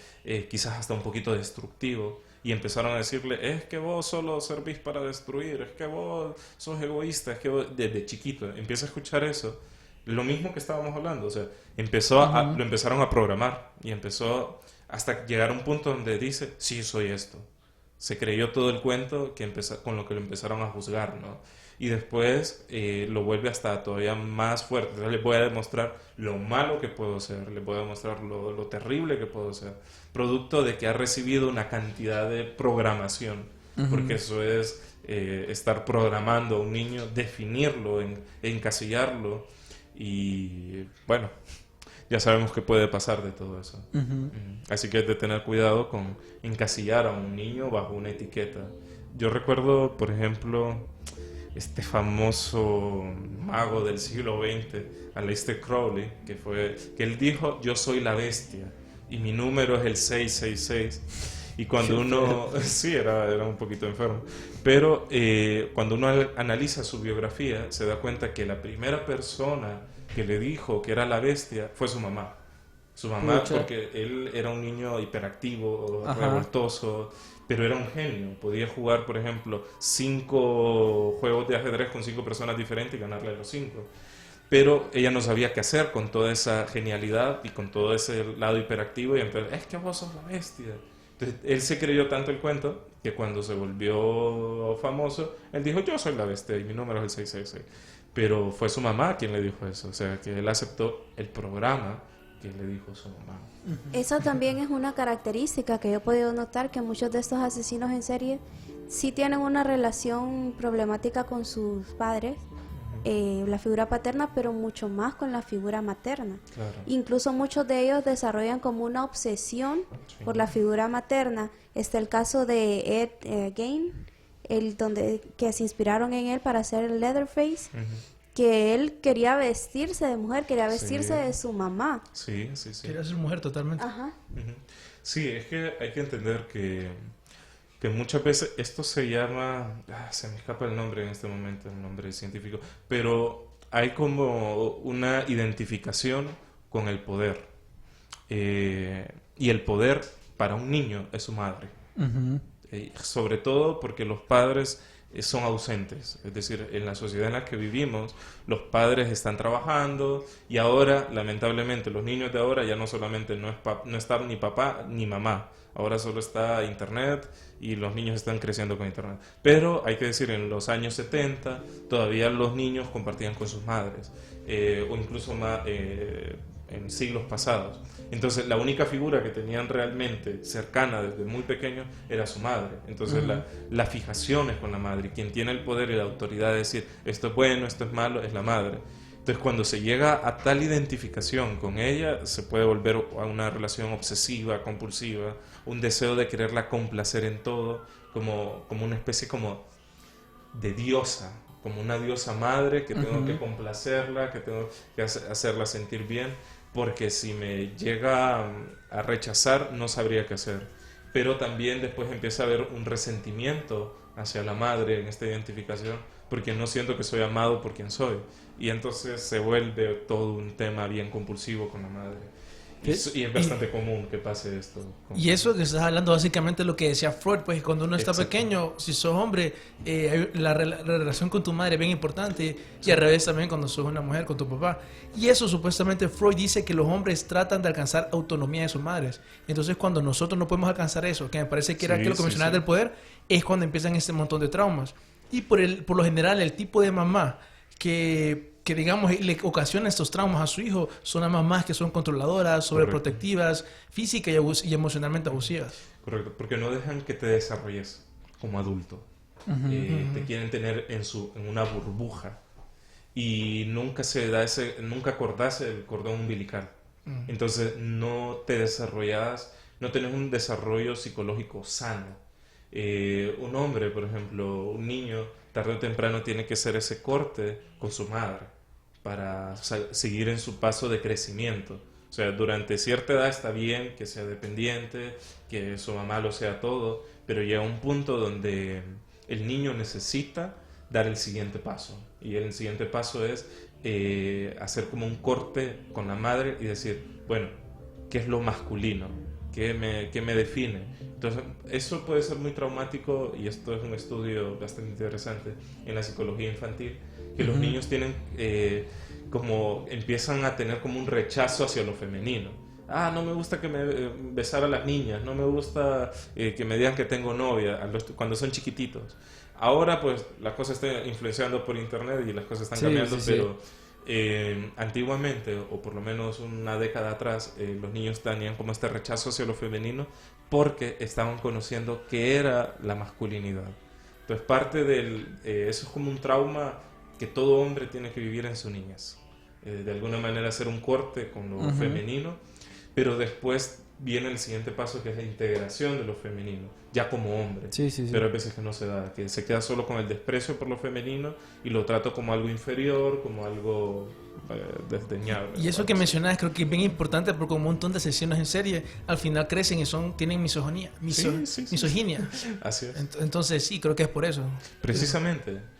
quizás hasta un poquito destructivo, y empezaron a decirle: es que vos solo servís para destruir, es que vos sos egoísta, es que vos... Desde chiquito empieza a escuchar eso, lo mismo que estábamos hablando, o sea, lo empezaron a programar y empezó hasta llegar a un punto donde dice: sí, soy esto. Se creyó todo el cuento con lo que lo empezaron a juzgar, ¿no? y después lo vuelve hasta todavía más fuerte. Entonces les voy a demostrar lo malo que puedo ser, les voy a demostrar lo terrible que puedo ser, producto de que ha recibido una cantidad de programación, porque eso es estar programando a un niño, definirlo, encasillarlo, y bueno, ya sabemos qué puede pasar de todo eso. Así que hay que tener cuidado con encasillar a un niño bajo una etiqueta. Yo recuerdo, por ejemplo, este famoso mago del siglo XX, Aleister Crowley, que él dijo: yo soy la bestia y mi número es el 666. Y cuando uno... sí, era un poquito enfermo. Pero cuando uno analiza su biografía, se da cuenta que la primera persona que le dijo que era la bestia fue su mamá. Su mamá, porque él era un niño hiperactivo, revoltoso, pero era un genio. Podía jugar, por ejemplo, 5 juegos de ajedrez con 5 personas diferentes y ganarle a los 5. Pero ella no sabía qué hacer con toda esa genialidad y con todo ese lado hiperactivo, y entonces, es que vos sos la bestia. Entonces, él se creyó tanto el cuento que cuando se volvió famoso, él dijo: yo soy la bestia y mi número es el 666. Pero fue su mamá quien le dijo eso, o sea, que él aceptó el programa que le dijo su mamá. Eso también es una característica que yo he podido notar, que muchos de estos asesinos en serie sí tienen una relación problemática con sus padres, la figura paterna, pero mucho más con la figura materna. Claro. Incluso muchos de ellos desarrollan como una obsesión por la figura materna. Está el caso de Ed Gein, que se inspiraron en él para hacer el Leatherface, que él quería vestirse de mujer, quería vestirse de su mamá. Sí. Quería ser mujer totalmente. Sí, es que hay que entender que muchas veces esto se llama... se me escapa el nombre en este momento, el nombre científico, pero hay como una identificación con el poder. Y el poder para un niño es su madre. Sobre todo porque los padres son ausentes, es decir, en la sociedad en la que vivimos, los padres están trabajando, y ahora, lamentablemente, los niños de ahora ya no solamente no está ni papá ni mamá, ahora solo está internet, y los niños están creciendo con internet. Pero hay que decir, en los años 70 todavía los niños compartían con sus madres, o incluso más en siglos pasados. Entonces la única figura que tenían realmente cercana desde muy pequeño era su madre. Entonces la fijación es con la madre, y quien tiene el poder y la autoridad de decir esto es bueno, esto es malo, es la madre. Entonces cuando se llega a tal identificación con ella, se puede volver a una relación obsesiva, compulsiva, un deseo de quererla complacer en todo, como una especie como de diosa, como una diosa madre que tengo que complacerla, que tengo que hacerla sentir bien, porque si me llega a rechazar no sabría qué hacer. Pero también después empieza a haber un resentimiento hacia la madre en esta identificación, porque no siento que soy amado por quien soy, y entonces se vuelve todo un tema bien compulsivo con la madre. Y es bastante común que pase esto. Y eso que estás hablando básicamente es lo que decía Freud, pues cuando uno está pequeño, si sos hombre, la relación con tu madre es bien importante, y al revés también cuando sos una mujer con tu papá. Y eso supuestamente Freud dice que los hombres tratan de alcanzar autonomía de sus madres. Entonces cuando nosotros no podemos alcanzar eso, que me parece que era lo que mencionabas del poder, es cuando empiezan este montón de traumas. Y por lo general el tipo de mamá que digamos le ocasiona estos traumas a su hijo son las mamás que son controladoras, sobreprotectivas, física y emocionalmente abusivas. Correcto, porque no dejan que te desarrolles como adulto. Te quieren tener en una burbuja, y nunca acordás el cordón umbilical. Entonces no te desarrollas, no tenés un desarrollo psicológico sano. Un hombre, por ejemplo, un niño, tarde o temprano tiene que hacer ese corte con su madre para seguir en su paso de crecimiento. O sea, durante cierta edad está bien que sea dependiente, que su mamá lo sea todo, pero llega un punto donde el niño necesita dar el siguiente paso. Y el siguiente paso es hacer como un corte con la madre y decir, bueno, ¿qué es lo masculino? ¿Qué me define? Entonces, eso puede ser muy traumático, y esto es un estudio bastante interesante en la psicología infantil, que los niños tienen empiezan a tener como un rechazo hacia lo femenino. no me gusta que me besar a las niñas, no me gusta que me digan que tengo novia cuando son chiquititos. Ahora pues las cosas están influenciando por internet y las cosas están cambiando, pero antiguamente, o por lo menos una década atrás, los niños tenían como este rechazo hacia lo femenino porque estaban conociendo qué era la masculinidad. Entonces parte eso es como un trauma que todo hombre tiene que vivir en su niñez. De alguna manera hacer un corte con lo femenino, pero después viene el siguiente paso, que es la integración de lo femenino, ya como hombre. Pero hay veces que no se da, que se queda solo con el desprecio por lo femenino y lo trato como algo inferior, como algo desdeñable. Y eso que mencionas creo que es bien importante, porque un montón de asesinos en serie al final crecen y tienen misoginia. Así es. Entonces sí, creo que es por eso. Precisamente.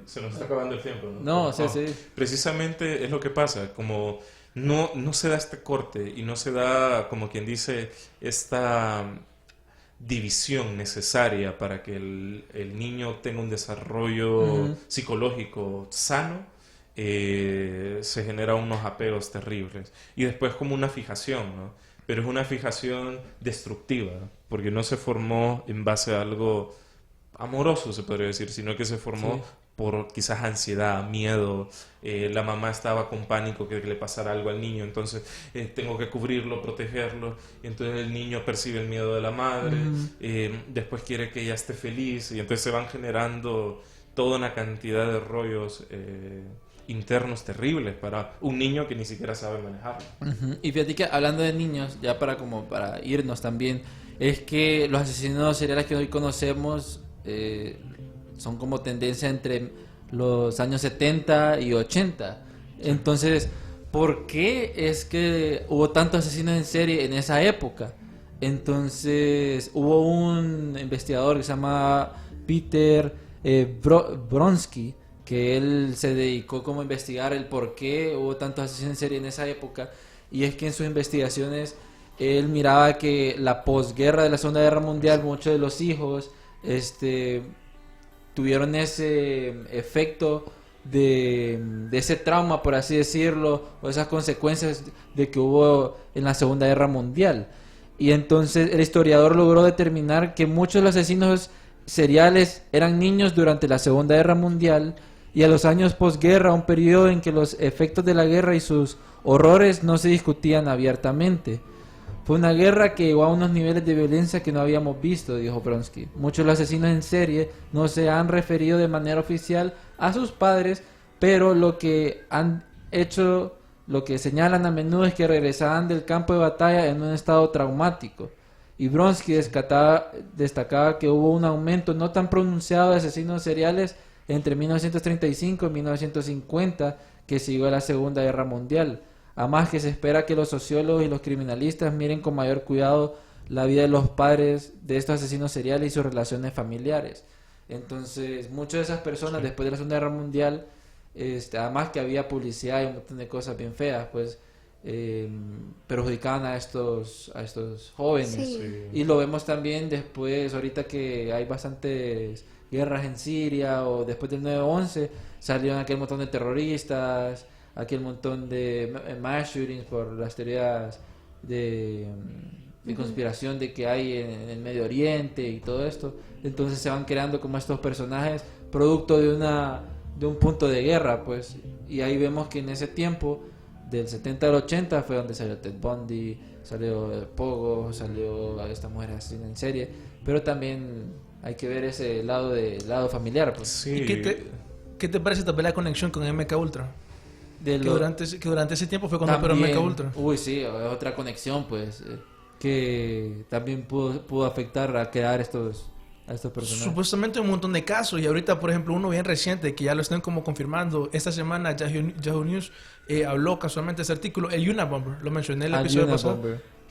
Se nos está acabando el tiempo, ¿no? Sí. Precisamente es lo que pasa, como no se da este corte y no se da, como quien dice, esta división necesaria para que el niño tenga un desarrollo psicológico sano, se generan unos apegos terribles. Y después como una fijación, ¿no? Pero es una fijación destructiva, porque no se formó en base a algo amoroso, se podría decir, sino que se formó por quizás ansiedad, miedo. La mamá estaba con pánico que le pasara algo al niño, entonces tengo que cubrirlo, protegerlo, y entonces el niño percibe el miedo de la madre, después quiere que ella esté feliz, y entonces se van generando toda una cantidad de rollos internos terribles para un niño que ni siquiera sabe manejarlo. Y fíjate que hablando de niños, ya para irnos también, es que los asesinos seriales que hoy conocemos son como tendencia entre los años 70 y 80. Entonces, ¿por qué es que hubo tantos asesinos en serie en esa época? Entonces, hubo un investigador que se llama Peter Bronsky, que él se dedicó como a investigar el por qué hubo tantos asesinos en serie en esa época, y es que en sus investigaciones él miraba que la posguerra de la Segunda Guerra Mundial, muchos de los hijos tuvieron ese efecto de ese trauma, por así decirlo, o esas consecuencias de que hubo en la Segunda Guerra Mundial. Y entonces el historiador logró determinar que muchos de los asesinos seriales eran niños durante la Segunda Guerra Mundial, y a los años posguerra, un periodo en que los efectos de la guerra y sus horrores no se discutían abiertamente. Fue una guerra que llegó a unos niveles de violencia que no habíamos visto, dijo Bronsky. Muchos de los asesinos en serie no se han referido de manera oficial a sus padres, pero lo que han hecho, lo que señalan a menudo es que regresaban del campo de batalla en un estado traumático. Y Bronsky destacaba que hubo un aumento no tan pronunciado de asesinos seriales entre 1935 y 1950, que siguió a la Segunda Guerra Mundial. Además, que se espera que los sociólogos y los criminalistas miren con mayor cuidado la vida de los padres de estos asesinos seriales y sus relaciones familiares. Entonces, muchas de esas personas, después de la Segunda Guerra Mundial, además que había publicidad y un montón de cosas bien feas, pues perjudicaban a estos jóvenes. Sí. Y lo vemos también después, ahorita que hay bastantes guerras en Siria, o después del 9/11, salieron aquel montón de terroristas, aquel montón de mass shootings por las teorías de conspiración de que hay en el Medio Oriente y todo esto. Entonces se van creando como estos personajes producto de un punto de guerra, pues. Y ahí vemos que en ese tiempo, del 70 al 80, fue donde salió Ted Bundy, salió Pogo, salió esta mujer asesina en serie, pero también hay que ver ese lado familiar, pues. Sí. ¿Y qué te parece también la conexión con MK Ultra? Que durante ese tiempo fue cuando operó MK Ultra. Uy, sí, es otra conexión, pues, que también pudo afectar a crear a estos personajes. Supuestamente un montón de casos, y ahorita, por ejemplo, uno bien reciente, que ya lo están como confirmando. Esta semana Yahoo News habló casualmente de ese artículo, el Unabomber, lo mencioné en el episodio pasado,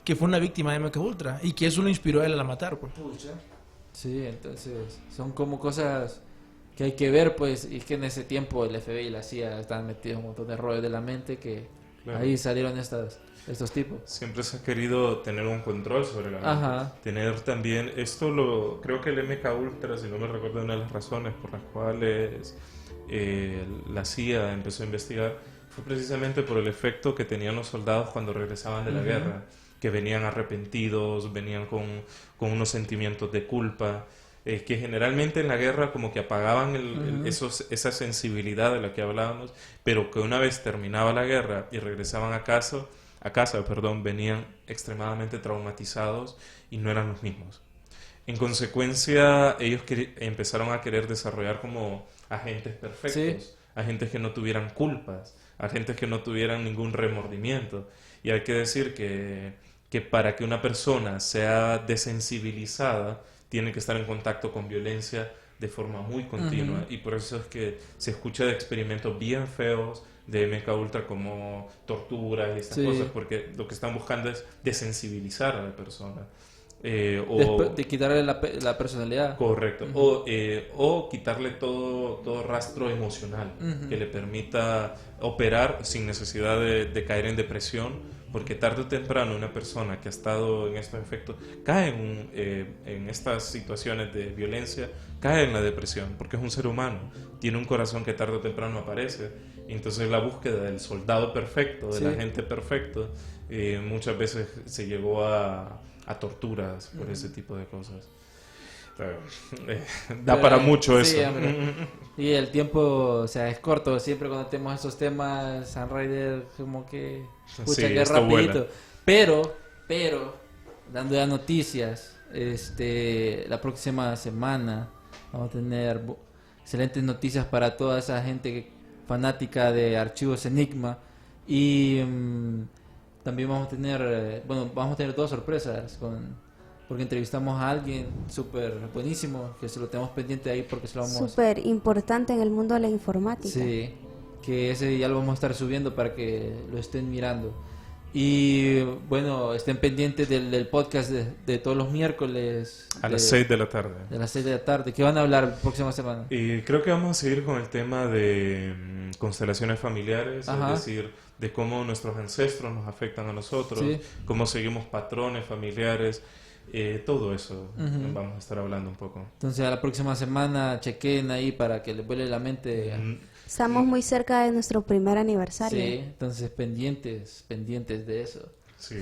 que fue una víctima de MK Ultra, y que eso lo inspiró a él a la matar, pues. Sí, entonces son como cosas que hay que ver, pues. Y es que en ese tiempo el FBI y la CIA estaban metidos en un montón de rollos de la mente, que ahí salieron estos tipos. Siempre se ha querido tener un control sobre la mente. Tener también creo que el MK Ultra, si no me recuerdo, una de las razones por las cuales la CIA empezó a investigar fue precisamente por el efecto que tenían los soldados cuando regresaban de la guerra, que venían arrepentidos, venían con unos sentimientos de culpa, que generalmente en la guerra como que apagaban esa sensibilidad de la que hablábamos, pero que una vez terminaba la guerra y regresaban a casa, venían extremadamente traumatizados y no eran los mismos. En consecuencia, ellos empezaron a querer desarrollar como agentes perfectos, agentes que no tuvieran culpas, agentes que no tuvieran ningún remordimiento. Y hay que decir que para que una persona sea desensibilizada, tiene que estar en contacto con violencia de forma muy continua. Y por eso es que se escucha de experimentos bien feos de MKUltra como torturas y estas cosas, porque lo que están buscando es desensibilizar a la persona. De quitarle la personalidad. Correcto. O quitarle todo rastro emocional que le permita operar sin necesidad de caer en depresión, porque tarde o temprano una persona que ha estado en estos efectos cae en estas situaciones de violencia, cae en la depresión, porque es un ser humano, tiene un corazón que tarde o temprano aparece. Entonces la búsqueda del soldado perfecto, del agente perfecto, muchas veces se llegó a torturas por ese tipo de cosas. Da para mucho eso. Y el tiempo, o sea, es corto. Siempre cuando tenemos esos temas, Sunrider como que escucha que rapidito. Pero, dando ya noticias, la próxima semana vamos a tener excelentes noticias para toda esa gente fanática de Archivos Enigma. Y también vamos a tener dos sorpresas porque entrevistamos a alguien súper buenísimo, que se lo tenemos pendiente ahí porque se lo vamos... Súper importante en el mundo de la informática. Sí, que ese ya lo vamos a estar subiendo para que lo estén mirando. Y bueno, estén pendientes del podcast de todos los miércoles. A las 6 de la tarde. De las 6 de la tarde. ¿Qué van a hablar la próxima semana? Y creo que vamos a seguir con el tema de constelaciones familiares, es decir, de cómo nuestros ancestros nos afectan a nosotros, cómo seguimos patrones familiares. Todo eso vamos a estar hablando un poco. Entonces a la próxima semana chequen ahí para que les vuele la mente. Estamos muy cerca de nuestro primer aniversario. Sí, entonces pendientes de eso. Sí.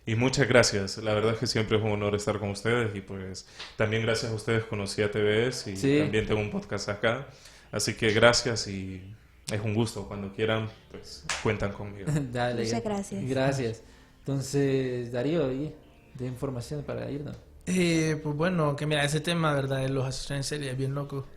Y muchas gracias. La verdad es que siempre es un honor estar con ustedes y pues también gracias a ustedes conocí a TVS y también tengo un podcast acá. Así que gracias y es un gusto. Cuando quieran, pues cuentan conmigo. Dale, muchas gracias. Gracias. Entonces, Darío, de información para irnos. Pues bueno, que mira, ese tema, ¿verdad? De los asesinos en serie es bien loco.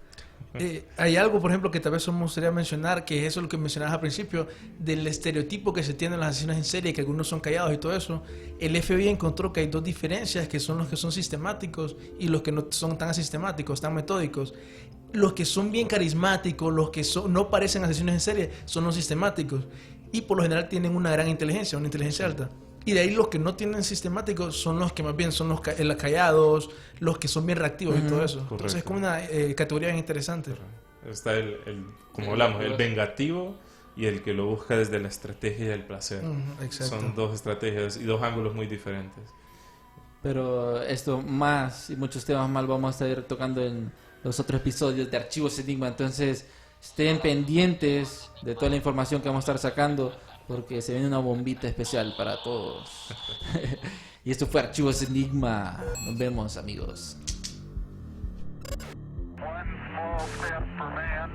Hay algo, por ejemplo, que tal vez me gustaría mencionar, que es eso lo que mencionabas al principio, del estereotipo que se tiene en los asesinos en serie, que algunos son callados y todo eso. El FBI encontró que hay dos diferencias, que son los que son sistemáticos y los que no son tan asistemáticos, tan metódicos. Los que son bien carismáticos, los que no parecen asesinos en serie, son los sistemáticos. Y por lo general tienen una gran inteligencia, una inteligencia alta. Y de ahí los que no tienen sistemáticos son los que más bien son los callados, los que son bien reactivos y todo eso. Correcto. Entonces es como una categoría bien interesante. Está como hablamos, el vengativo y el que lo busca desde la estrategia y el placer. Son dos estrategias y dos ángulos muy diferentes. Pero esto más y muchos temas más vamos a estar tocando en los otros episodios de Archivos Enigma. Entonces estén pendientes de toda la información que vamos a estar sacando, porque se viene una bombita especial para todos. Y esto fue Archivos Enigma. Nos vemos, amigos. One small step for man.